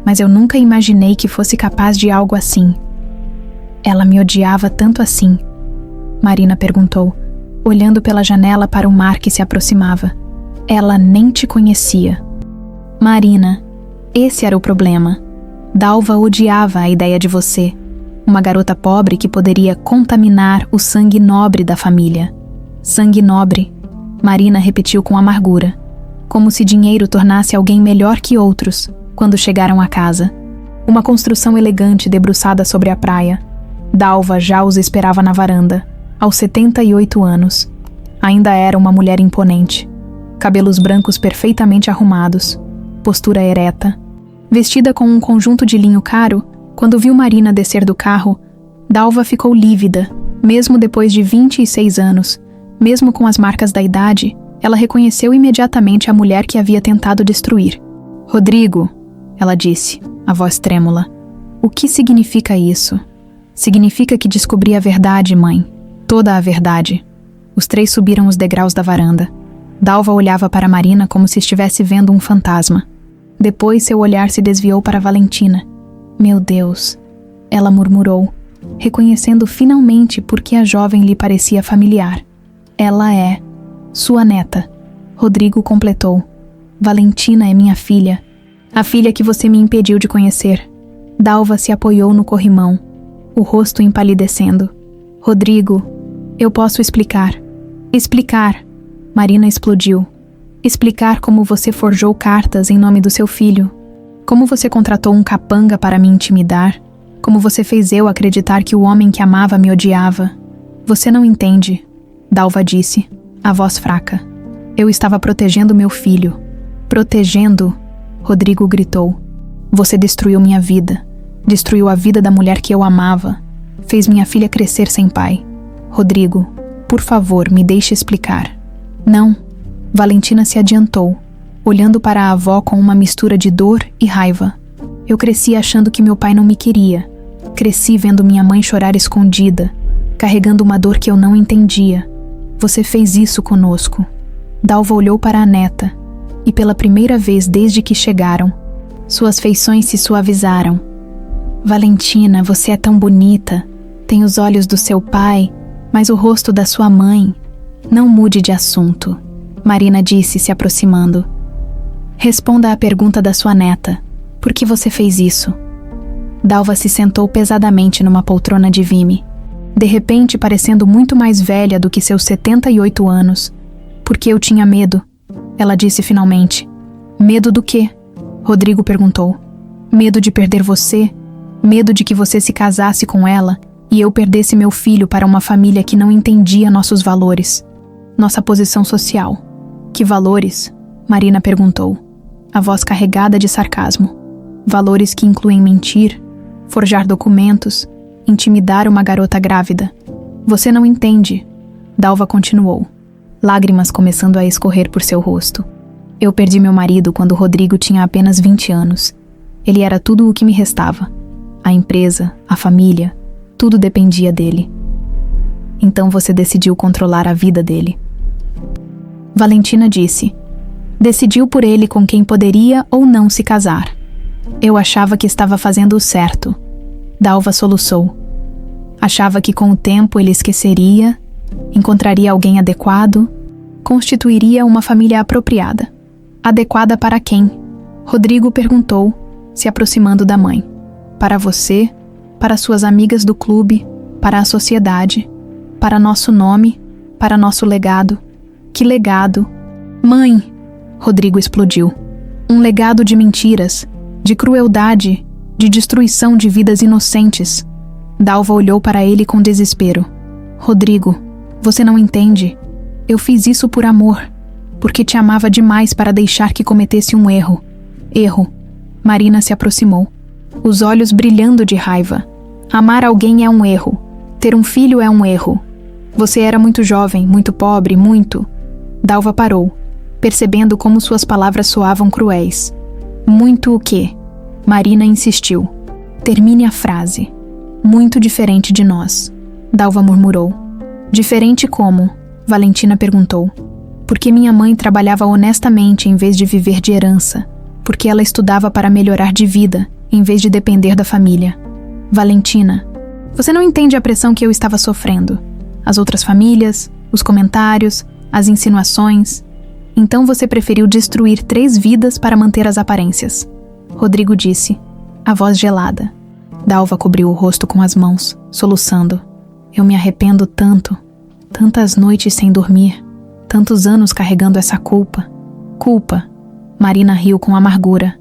mas eu nunca imaginei que fosse capaz de algo assim. Ela me odiava tanto assim? Marina perguntou, olhando pela janela para o mar que se aproximava. Ela nem te conhecia. Marina, esse era o problema. Dalva odiava a ideia de você. Uma garota pobre que poderia contaminar o sangue nobre da família. Sangue nobre, Marina repetiu com amargura, como se dinheiro tornasse alguém melhor que outros, quando chegaram a casa. Uma construção elegante debruçada sobre a praia. Dalva já os esperava na varanda, aos 78 anos. Ainda era uma mulher imponente. Cabelos brancos perfeitamente arrumados, postura ereta. Vestida com um conjunto de linho caro, quando viu Marina descer do carro, Dalva ficou lívida, mesmo depois de 26 anos. Mesmo com as marcas da idade, ela reconheceu imediatamente a mulher que havia tentado destruir. Rodrigo, ela disse, a voz trêmula. O que significa isso? Significa que descobri a verdade, mãe. Toda a verdade. Os três subiram os degraus da varanda. Dalva olhava para Marina como se estivesse vendo um fantasma. Depois seu olhar se desviou para Valentina. Meu Deus, ela murmurou, reconhecendo finalmente por que a jovem lhe parecia familiar. Ela é sua neta. Rodrigo completou. Valentina é minha filha. A filha que você me impediu de conhecer. Dalva se apoiou no corrimão, o rosto empalidecendo. Rodrigo, eu posso explicar. Explicar. Marina explodiu. Explicar como você forjou cartas em nome do seu filho. Como você contratou um capanga para me intimidar. Como você fez eu acreditar que o homem que amava me odiava. Você não entende, Dalva disse, a voz fraca. Eu estava protegendo meu filho. Protegendo, Rodrigo gritou. Você destruiu minha vida. Destruiu a vida da mulher que eu amava. Fez minha filha crescer sem pai. Rodrigo, por favor, me deixe explicar. Não. Valentina se adiantou, olhando para a avó com uma mistura de dor e raiva. Eu cresci achando que meu pai não me queria. Cresci vendo minha mãe chorar escondida, carregando uma dor que eu não entendia. Você fez isso conosco. Dalva olhou para a neta, e pela primeira vez desde que chegaram, suas feições se suavizaram. Valentina, você é tão bonita. Tem os olhos do seu pai, mas o rosto da sua mãe. Não mude de assunto, Marina disse, se aproximando. Responda à pergunta da sua neta. Por que você fez isso? Dalva se sentou pesadamente numa poltrona de vime, de repente parecendo muito mais velha do que seus 78 anos. Porque eu tinha medo, ela disse finalmente. Medo do quê? Rodrigo perguntou. Medo de perder você, medo de que você se casasse com ela e eu perdesse meu filho para uma família que não entendia nossos valores, nossa posição social. Que valores? Marina perguntou, a voz carregada de sarcasmo. Valores que incluem mentir, forjar documentos, intimidar uma garota grávida. Você não entende, Dalva continuou, lágrimas começando a escorrer por seu rosto. Eu perdi meu marido quando Rodrigo tinha apenas 20 anos. Ele era tudo o que me restava. A empresa, a família, tudo dependia dele. Então você decidiu controlar a vida dele. Valentina disse. Decidiu por ele com quem poderia ou não se casar. Eu achava que estava fazendo o certo. Dalva soluçou. Achava que com o tempo ele esqueceria, encontraria alguém adequado, constituiria uma família apropriada. Adequada para quem? Rodrigo perguntou, se aproximando da mãe. Para você, para suas amigas do clube, para a sociedade, para nosso nome, para nosso legado. Que legado? Mãe! Rodrigo explodiu. Um legado de mentiras, de crueldade, de destruição de vidas inocentes. Dalva olhou para ele com desespero. Rodrigo, você não entende. Eu fiz isso por amor, porque te amava demais para deixar que cometesse um erro. Erro. Marina se aproximou, os olhos brilhando de raiva. Amar alguém é um erro. Ter um filho é um erro. Você era muito jovem, muito pobre, muito... Dalva parou, percebendo como suas palavras soavam cruéis. Muito o quê? Marina insistiu. Termine a frase. Muito diferente de nós. Dalva murmurou. Diferente como? Valentina perguntou. Porque minha mãe trabalhava honestamente em vez de viver de herança. Porque ela estudava para melhorar de vida, em vez de depender da família. Valentina, você não entende a pressão que eu estava sofrendo. As outras famílias, os comentários, as insinuações. Então você preferiu destruir 3 vidas para manter as aparências. Rodrigo disse, a voz gelada. Dalva cobriu o rosto com as mãos, soluçando. Eu me arrependo tanto. Tantas noites sem dormir. Tantos anos carregando essa culpa. Culpa. Marina riu com amargura.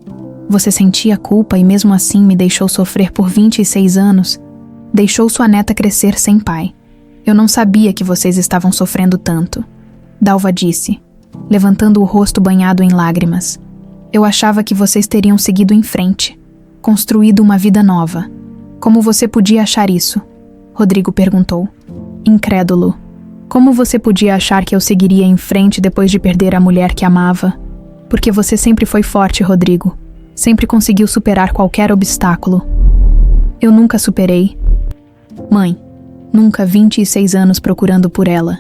Você sentia culpa e mesmo assim me deixou sofrer por 26 anos. Deixou sua neta crescer sem pai. Eu não sabia que vocês estavam sofrendo tanto. Dalva disse, levantando o rosto banhado em lágrimas. Eu achava que vocês teriam seguido em frente, construído uma vida nova. Como você podia achar isso? Rodrigo perguntou. Incrédulo. Como você podia achar que eu seguiria em frente depois de perder a mulher que amava? Porque você sempre foi forte, Rodrigo. Sempre conseguiu superar qualquer obstáculo. Eu nunca superei. Mãe, nunca 26 anos procurando por ela.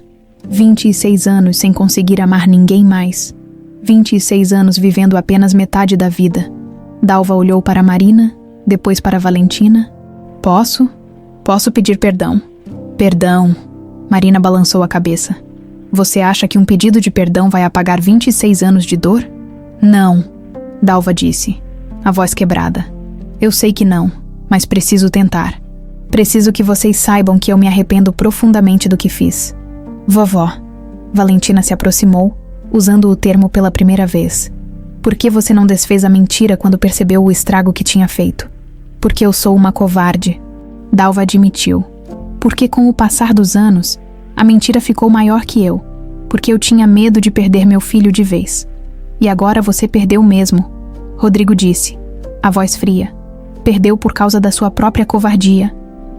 26 anos sem conseguir amar ninguém mais. 26 anos vivendo apenas metade da vida. Dalva olhou para Marina, depois para Valentina. Posso? Posso pedir perdão. Perdão. Marina balançou a cabeça. Você acha que um pedido de perdão vai apagar 26 anos de dor? Não, Dalva disse, a voz quebrada. Eu sei que não, mas preciso tentar. Preciso que vocês saibam que eu me arrependo profundamente do que fiz. Vovó. Valentina se aproximou, usando o termo pela primeira vez. Por que você não desfez a mentira quando percebeu o estrago que tinha feito? Porque eu sou uma covarde. Dalva admitiu. Porque com o passar dos anos, a mentira ficou maior que eu. Porque eu tinha medo de perder meu filho de vez. E agora você perdeu mesmo. Rodrigo disse, a voz fria. Perdeu por causa da sua própria covardia.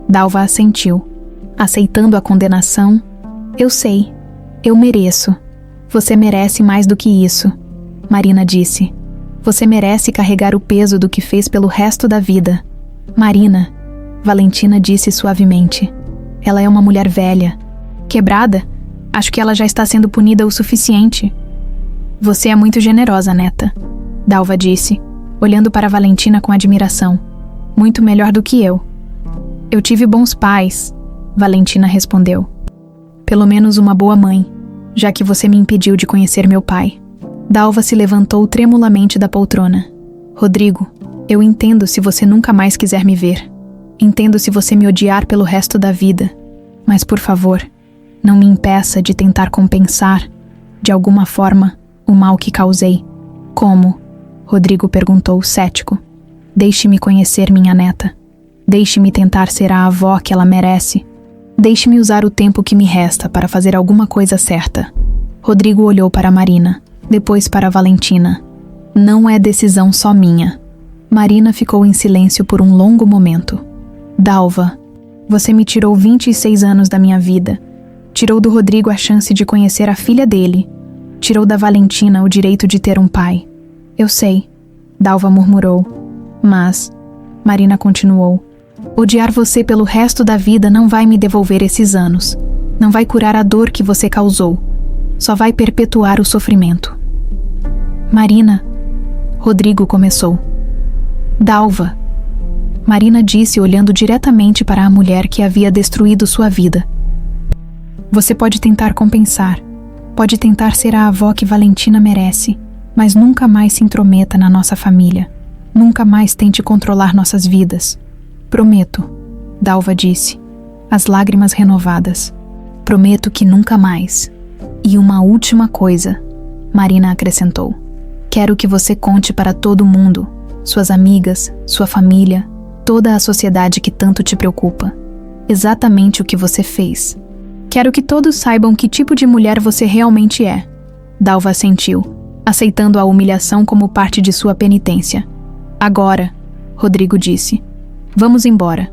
Dalva assentiu, aceitando a condenação. Eu sei. Eu mereço. Você merece mais do que isso. Marina disse. Você merece carregar o peso do que fez pelo resto da vida. Marina, Valentina disse suavemente. Ela é uma mulher velha. Quebrada? Acho que ela já está sendo punida o suficiente. Você é muito generosa, neta. Dalva disse, olhando para Valentina com admiração. Muito melhor do que eu. Eu tive bons pais, Valentina respondeu. Pelo menos uma boa mãe, já que você me impediu de conhecer meu pai. Dalva se levantou tremulamente da poltrona. Rodrigo, eu entendo se você nunca mais quiser me ver. Entendo se você me odiar pelo resto da vida. Mas, por favor, não me impeça de tentar compensar, de alguma forma, o mal que causei. Como? Rodrigo perguntou, cético. Deixe-me conhecer minha neta. Deixe-me tentar ser a avó que ela merece. Deixe-me usar o tempo que me resta para fazer alguma coisa certa. Rodrigo olhou para Marina, depois para Valentina. Não é decisão só minha. Marina ficou em silêncio por um longo momento. Dalva, você me tirou 26 anos da minha vida. Tirou do Rodrigo a chance de conhecer a filha dele. Tirou da Valentina o direito de ter um pai. Eu sei, Dalva murmurou. Mas, Marina continuou, odiar você pelo resto da vida não vai me devolver esses anos. Não vai curar a dor que você causou. Só vai perpetuar o sofrimento. Marina, Rodrigo começou. Dalva, Marina disse olhando diretamente para a mulher que havia destruído sua vida. Você pode tentar compensar. Pode tentar ser a avó que Valentina merece, mas nunca mais se intrometa na nossa família. Nunca mais tente controlar nossas vidas. Prometo, Dalva disse, as lágrimas renovadas. Prometo que nunca mais. E uma última coisa, Marina acrescentou. Quero que você conte para todo mundo, suas amigas, sua família, toda a sociedade que tanto te preocupa. Exatamente o que você fez. Quero que todos saibam que tipo de mulher você realmente é. Dalva assentiu, aceitando a humilhação como parte de sua penitência. Agora, Rodrigo disse, vamos embora.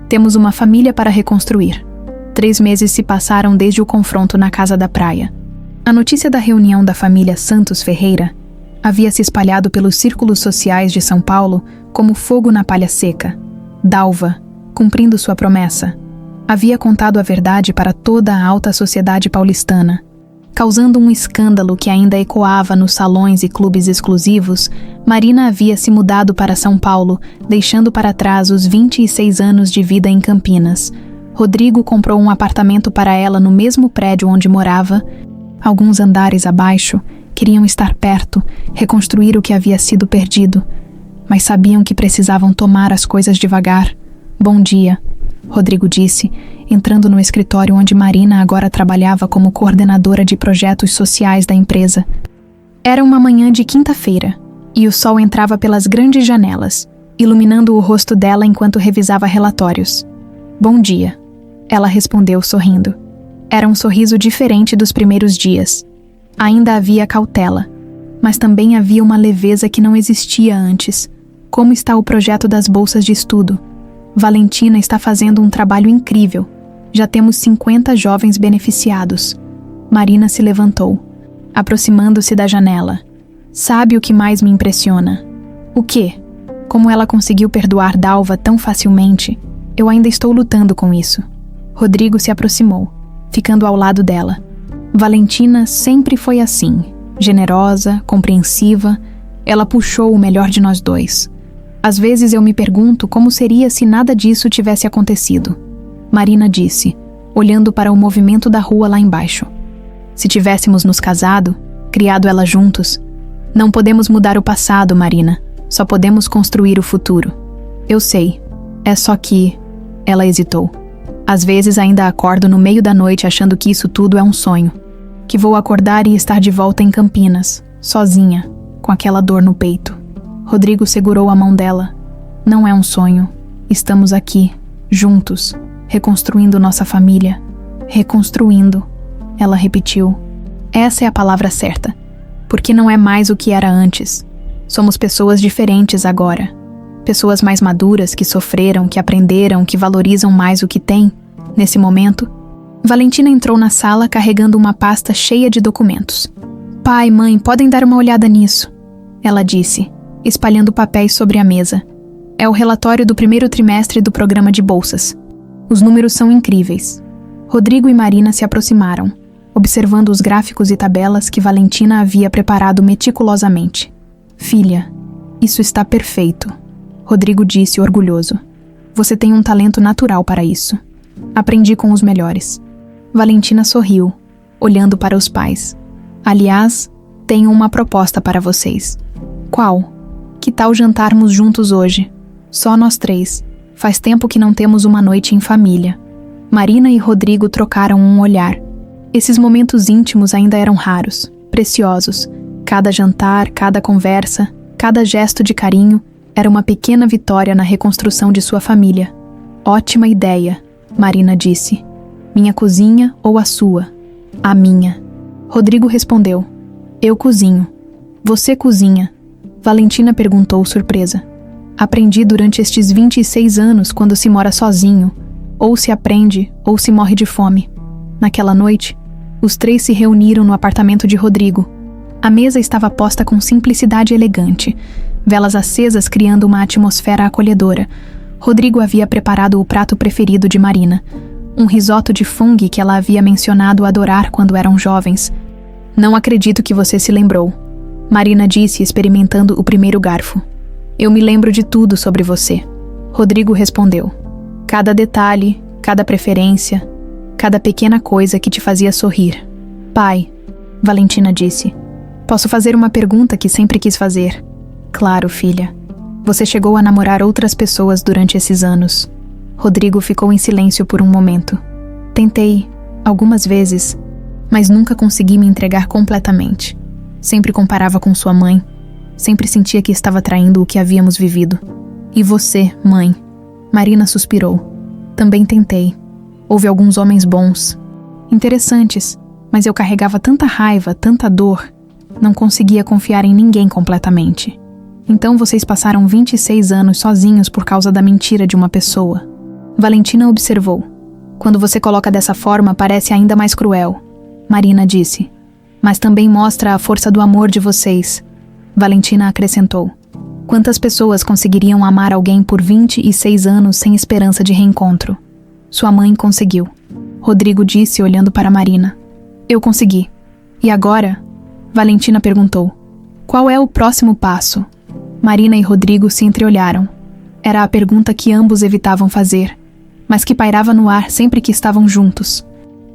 Temos uma família para reconstruir. 3 meses se passaram desde o confronto na casa da praia. A notícia da reunião da família Santos Ferreira havia se espalhado pelos círculos sociais de São Paulo como fogo na palha seca. Dalva, cumprindo sua promessa, havia contado a verdade para toda a alta sociedade paulistana. Causando um escândalo que ainda ecoava nos salões e clubes exclusivos, Marina havia se mudado para São Paulo, deixando para trás os 26 anos de vida em Campinas. Rodrigo comprou um apartamento para ela no mesmo prédio onde morava. Alguns andares abaixo, queriam estar perto, reconstruir o que havia sido perdido. Mas sabiam que precisavam tomar as coisas devagar. Bom dia, Rodrigo disse, entrando no escritório onde Marina agora trabalhava como coordenadora de projetos sociais da empresa. Era uma manhã de quinta-feira, e o sol entrava pelas grandes janelas, iluminando o rosto dela enquanto revisava relatórios. Bom dia, ela respondeu sorrindo. Era um sorriso diferente dos primeiros dias. Ainda havia cautela, mas também havia uma leveza que não existia antes. Como está o projeto das bolsas de estudo? Valentina está fazendo um trabalho incrível. Já temos 50 jovens beneficiados. Marina se levantou, aproximando-se da janela. Sabe o que mais me impressiona? O quê? Como ela conseguiu perdoar Dalva tão facilmente? Eu ainda estou lutando com isso. Rodrigo se aproximou, ficando ao lado dela. Valentina sempre foi assim, generosa, compreensiva. Ela puxou o melhor de nós dois. Às vezes eu me pergunto como seria se nada disso tivesse acontecido. Marina disse, olhando para o movimento da rua lá embaixo. Se tivéssemos nos casado, criado ela juntos. Não podemos mudar o passado, Marina. Só podemos construir o futuro. Eu sei. É só que... Ela hesitou. Às vezes ainda acordo no meio da noite achando que isso tudo é um sonho. Que vou acordar e estar de volta em Campinas, sozinha, com aquela dor no peito. Rodrigo segurou a mão dela. Não é um sonho. Estamos aqui, juntos, reconstruindo nossa família. Reconstruindo. Ela repetiu. Essa é a palavra certa. Porque não é mais o que era antes. Somos pessoas diferentes agora. Pessoas mais maduras que sofreram, que aprenderam, que valorizam mais o que têm. Nesse momento, Valentina entrou na sala carregando uma pasta cheia de documentos. Pai, mãe, podem dar uma olhada nisso, ela disse, espalhando papéis sobre a mesa. É o relatório do primeiro trimestre do programa de bolsas. Os números são incríveis. Rodrigo e Marina se aproximaram, observando os gráficos e tabelas que Valentina havia preparado meticulosamente. Filha, isso está perfeito, Rodrigo disse orgulhoso. Você tem um talento natural para isso. Aprendi com os melhores. Valentina sorriu, olhando para os pais. Aliás, tenho uma proposta para vocês. Qual? Que tal jantarmos juntos hoje? Só nós 3. Faz tempo que não temos uma noite em família. Marina e Rodrigo trocaram um olhar. Esses momentos íntimos ainda eram raros. preciosos. Cada jantar, cada conversa, cada gesto de carinho era uma pequena vitória na reconstrução de sua família. Ótima ideia, Marina disse. Minha cozinha ou a sua? A minha. Rodrigo respondeu. Eu cozinho. Você cozinha? Valentina perguntou surpresa. Aprendi durante estes 26 anos quando se mora sozinho. Ou se aprende, ou se morre de fome. Naquela noite, os três se reuniram no apartamento de Rodrigo. A mesa estava posta com simplicidade elegante, velas acesas criando uma atmosfera acolhedora. Rodrigo havia preparado o prato preferido de Marina, um risoto de fungo que ela havia mencionado adorar quando eram jovens. Não acredito que você se lembrou, Marina disse, experimentando o primeiro garfo. Eu me lembro de tudo sobre você. Rodrigo respondeu. Cada detalhe, cada preferência, cada pequena coisa que te fazia sorrir. Pai, Valentina disse. Posso fazer uma pergunta que sempre quis fazer? Claro, filha. Você chegou a namorar outras pessoas durante esses anos. Rodrigo ficou em silêncio por um momento. Tentei, algumas vezes, mas nunca consegui me entregar completamente. Sempre comparava com sua mãe. Sempre sentia que estava traindo o que havíamos vivido. E você, mãe? Marina suspirou. Também tentei. Houve alguns homens bons, interessantes, mas eu carregava tanta raiva, tanta dor. Não conseguia confiar em ninguém completamente. Então vocês passaram 26 anos sozinhos por causa da mentira de uma pessoa. Valentina observou. Quando você coloca dessa forma, parece ainda mais cruel. Marina disse. Mas também mostra a força do amor de vocês. Valentina acrescentou. Quantas pessoas conseguiriam amar alguém por 26 anos sem esperança de reencontro? Sua mãe conseguiu. Rodrigo disse olhando para Marina. Eu consegui. E agora? Valentina perguntou. Qual é o próximo passo? Marina e Rodrigo se entreolharam. Era a pergunta que ambos evitavam fazer, mas que pairava no ar sempre que estavam juntos.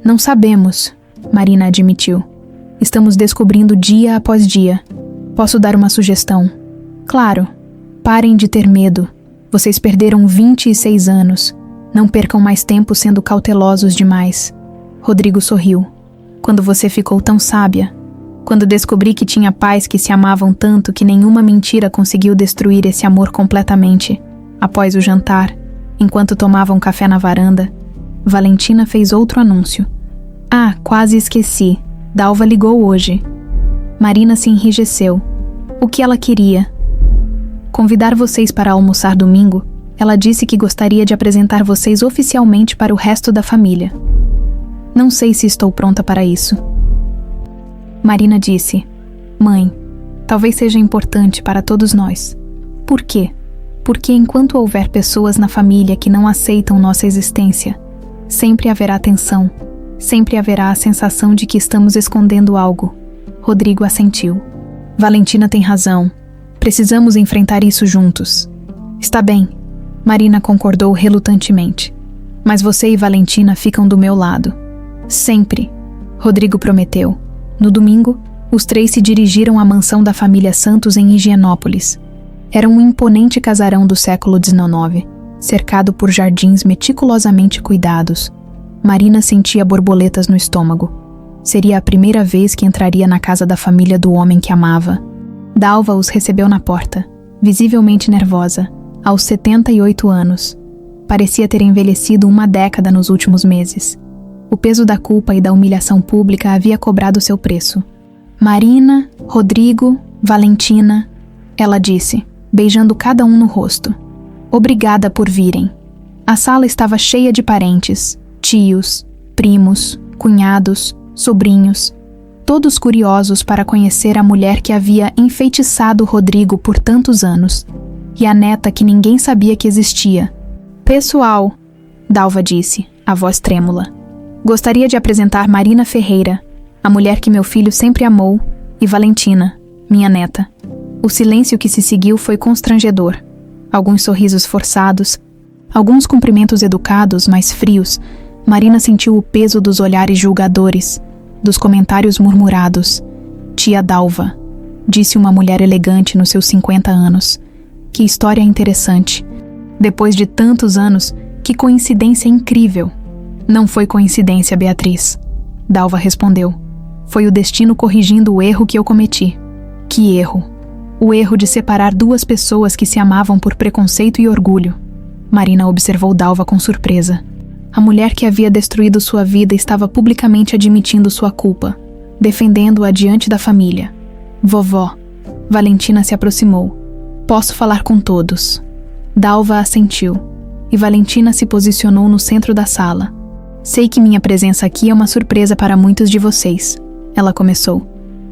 Não sabemos, Marina admitiu. Estamos descobrindo dia após dia. Posso dar uma sugestão? Claro. Parem de ter medo. Vocês perderam 26 anos. Não percam mais tempo sendo cautelosos demais. Rodrigo sorriu. Quando você ficou tão sábia? Quando descobri que tinha pais que se amavam tanto que nenhuma mentira conseguiu destruir esse amor completamente. Após o jantar, enquanto tomavam café na varanda, Valentina fez outro anúncio. Ah, quase esqueci. Dalva ligou hoje. Marina se enrijeceu. O que ela queria? Convidar vocês para almoçar domingo. Ela disse que gostaria de apresentar vocês oficialmente para o resto da família. Não sei se estou pronta para isso. Marina disse. Mãe, talvez seja importante para todos nós. Por quê? Porque enquanto houver pessoas na família que não aceitam nossa existência, sempre haverá tensão, sempre haverá a sensação de que estamos escondendo algo. Rodrigo assentiu. Valentina tem razão. Precisamos enfrentar isso juntos. Está bem. Marina concordou relutantemente. Mas você e Valentina ficam do meu lado. Sempre. Rodrigo prometeu. No domingo, os três se dirigiram à mansão da família Santos em Higienópolis. Era um imponente casarão do século XIX, cercado por jardins meticulosamente cuidados. Marina sentia borboletas no estômago. Seria a primeira vez que entraria na casa da família do homem que amava. Dalva os recebeu na porta, visivelmente nervosa, aos 78 anos. Parecia ter envelhecido uma década nos últimos meses. O peso da culpa e da humilhação pública havia cobrado seu preço. Marina, Rodrigo, Valentina, ela disse, beijando cada um no rosto. Obrigada por virem. A sala estava cheia de parentes, tios, primos, cunhados, sobrinhos, todos curiosos para conhecer a mulher que havia enfeitiçado Rodrigo por tantos anos, e a neta que ninguém sabia que existia. Pessoal, Dalva disse, a voz trêmula. Gostaria de apresentar Marina Ferreira, a mulher que meu filho sempre amou, e Valentina, minha neta. O silêncio que se seguiu foi constrangedor. Alguns sorrisos forçados, alguns cumprimentos educados, mas frios. Marina sentiu o peso dos olhares julgadores, dos comentários murmurados. Tia Dalva, disse uma mulher elegante nos seus 50 anos. Que história interessante. Depois de tantos anos, que coincidência incrível. Não foi coincidência, Beatriz. Dalva respondeu. Foi o destino corrigindo o erro que eu cometi. Que erro? O erro de separar duas pessoas que se amavam por preconceito e orgulho. Marina observou Dalva com surpresa. A mulher que havia destruído sua vida estava publicamente admitindo sua culpa, defendendo-a diante da família. Vovó. Valentina se aproximou. Posso falar com todos. Dalva assentiu, e Valentina se posicionou no centro da sala. Sei que minha presença aqui é uma surpresa para muitos de vocês. Ela começou.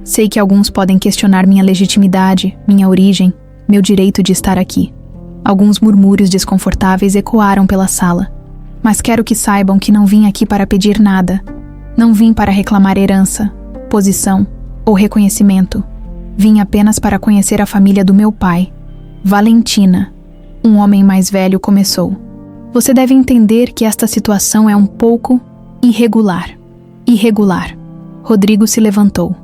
Sei que alguns podem questionar minha legitimidade, minha origem, meu direito de estar aqui. Alguns murmúrios desconfortáveis ecoaram pela sala. Mas quero que saibam que não vim aqui para pedir nada. Não vim para reclamar herança, posição ou reconhecimento. Vim apenas para conhecer a família do meu pai. Valentina, um homem mais velho, começou. Você deve entender que esta situação é um pouco irregular. Irregular. Rodrigo se levantou.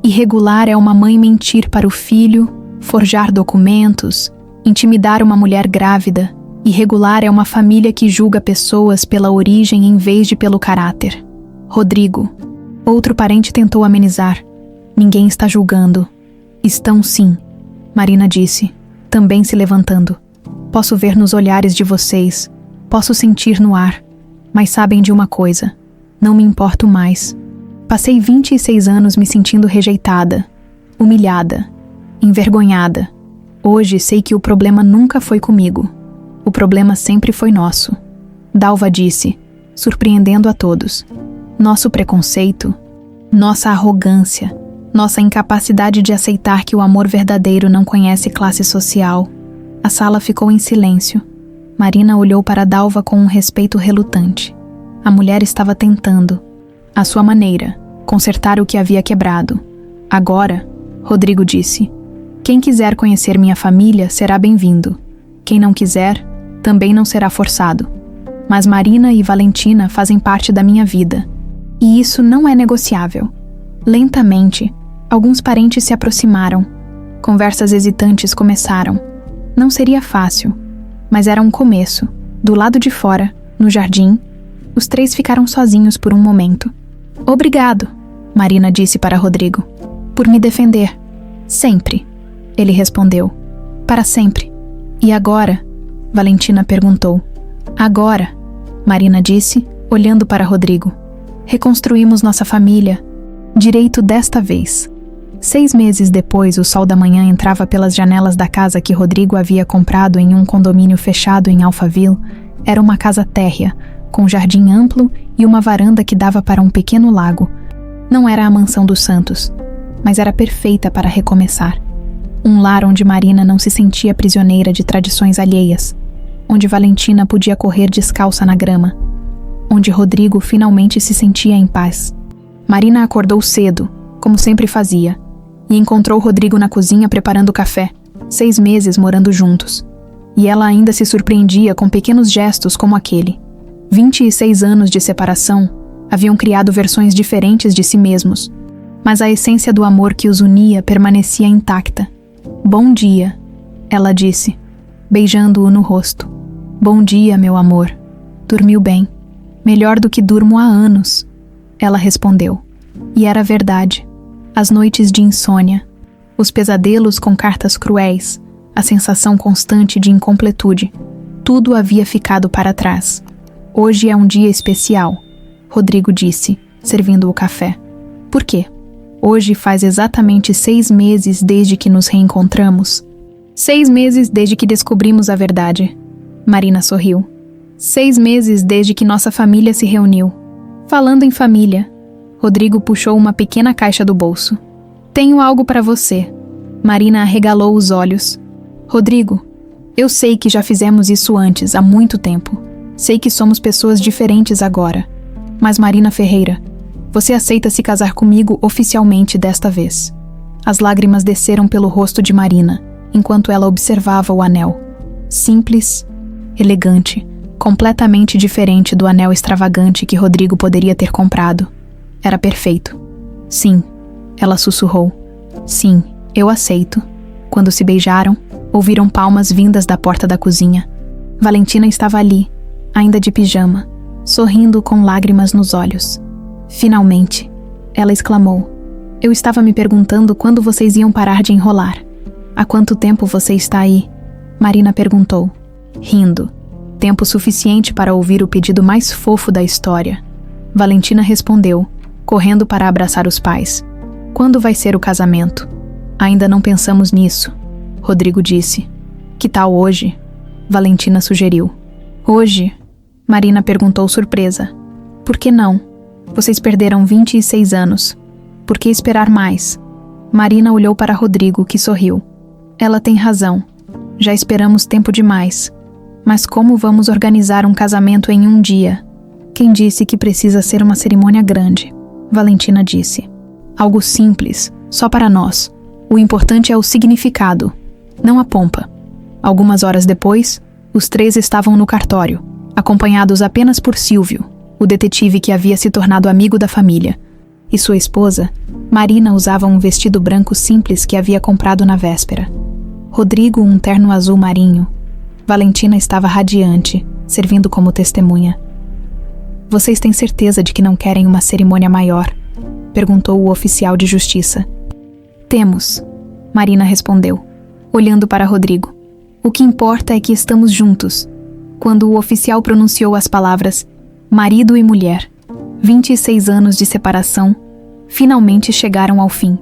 Irregular é uma mãe mentir para o filho, forjar documentos, intimidar uma mulher grávida. Irregular é uma família que julga pessoas pela origem em vez de pelo caráter. Rodrigo. Outro parente tentou amenizar. Ninguém está julgando. Estão sim, Marina disse, também se levantando. Posso ver nos olhares de vocês, posso sentir no ar, mas sabem de uma coisa, não me importo mais. Passei 26 anos me sentindo rejeitada, humilhada, envergonhada. Hoje sei que o problema nunca foi comigo. O problema sempre foi nosso. Dalva disse, surpreendendo a todos. Nosso preconceito, nossa arrogância, nossa incapacidade de aceitar que o amor verdadeiro não conhece classe social. A sala ficou em silêncio. Marina olhou para Dalva com um respeito relutante. A mulher estava tentando, à sua maneira, consertar o que havia quebrado. Agora, Rodrigo disse, quem quiser conhecer minha família será bem-vindo. Quem não quiser, também não será forçado. Mas Marina e Valentina fazem parte da minha vida. E isso não é negociável. Lentamente, alguns parentes se aproximaram. Conversas hesitantes começaram. Não seria fácil, mas era um começo. Do lado de fora, no jardim, os três ficaram sozinhos por um momento. Obrigado, Marina disse para Rodrigo, por me defender. Sempre, ele respondeu. Para sempre. E agora? Valentina perguntou. Agora, Marina disse, olhando para Rodrigo. Reconstruímos nossa família. Direito desta vez. 6 meses depois, o sol da manhã entrava pelas janelas da casa que Rodrigo havia comprado em um condomínio fechado em Alphaville. Era uma casa térrea, com jardim amplo e uma varanda que dava para um pequeno lago. Não era a mansão dos Santos, mas era perfeita para recomeçar. Um lar onde Marina não se sentia prisioneira de tradições alheias, onde Valentina podia correr descalça na grama, onde Rodrigo finalmente se sentia em paz. Marina acordou cedo, como sempre fazia, e encontrou Rodrigo na cozinha preparando café, 6 meses morando juntos. E ela ainda se surpreendia com pequenos gestos como aquele. 26 anos de separação haviam criado versões diferentes de si mesmos, mas a essência do amor que os unia permanecia intacta. Bom dia, ela disse, beijando-o no rosto. Bom dia, meu amor. Dormiu bem. Melhor do que durmo há anos, ela respondeu. E era verdade. As noites de insônia, os pesadelos com cartas cruéis, a sensação constante de incompletude, tudo havia ficado para trás. Hoje é um dia especial, Rodrigo disse, servindo o café. Por quê? Hoje faz exatamente 6 meses desde que nos reencontramos. 6 meses desde que descobrimos a verdade. Marina sorriu. 6 meses desde que nossa família se reuniu. Falando em família, Rodrigo puxou uma pequena caixa do bolso. Tenho algo para você. Marina arregalou os olhos. Rodrigo, eu sei que já fizemos isso antes, há muito tempo. Sei que somos pessoas diferentes agora. Mas Marina Ferreira, você aceita se casar comigo oficialmente desta vez? As lágrimas desceram pelo rosto de Marina, enquanto ela observava o anel. Simples, elegante, completamente diferente do anel extravagante que Rodrigo poderia ter comprado. Era perfeito. Sim, ela sussurrou. Sim, eu aceito. Quando se beijaram, ouviram palmas vindas da porta da cozinha. Valentina estava ali, ainda de pijama, sorrindo com lágrimas nos olhos. Finalmente, ela exclamou. Eu estava me perguntando quando vocês iam parar de enrolar. Há quanto tempo você está aí? Marina perguntou, rindo. Tempo suficiente para ouvir o pedido mais fofo da história. Valentina respondeu, correndo para abraçar os pais. Quando vai ser o casamento? Ainda não pensamos nisso, Rodrigo disse. Que tal hoje? Valentina sugeriu. Hoje? Marina perguntou surpresa. Por que não? Vocês perderam 26 anos. Por que esperar mais? Marina olhou para Rodrigo, que sorriu. Ela tem razão. Já esperamos tempo demais. Mas como vamos organizar um casamento em um dia? Quem disse que precisa ser uma cerimônia grande? Valentina disse. Algo simples, só para nós. O importante é o significado, não a pompa. Algumas horas depois, os três estavam no cartório, acompanhados apenas por Silvio, o detetive que havia se tornado amigo da família, e sua esposa. Marina usava um vestido branco simples que havia comprado na véspera. Rodrigo um terno azul marinho. Valentina estava radiante, servindo como testemunha. Vocês têm certeza de que não querem uma cerimônia maior? Perguntou o oficial de justiça. Temos, Marina respondeu, olhando para Rodrigo. O que importa é que estamos juntos. Quando o oficial pronunciou as palavras marido e mulher, 26 anos de separação, finalmente chegaram ao fim.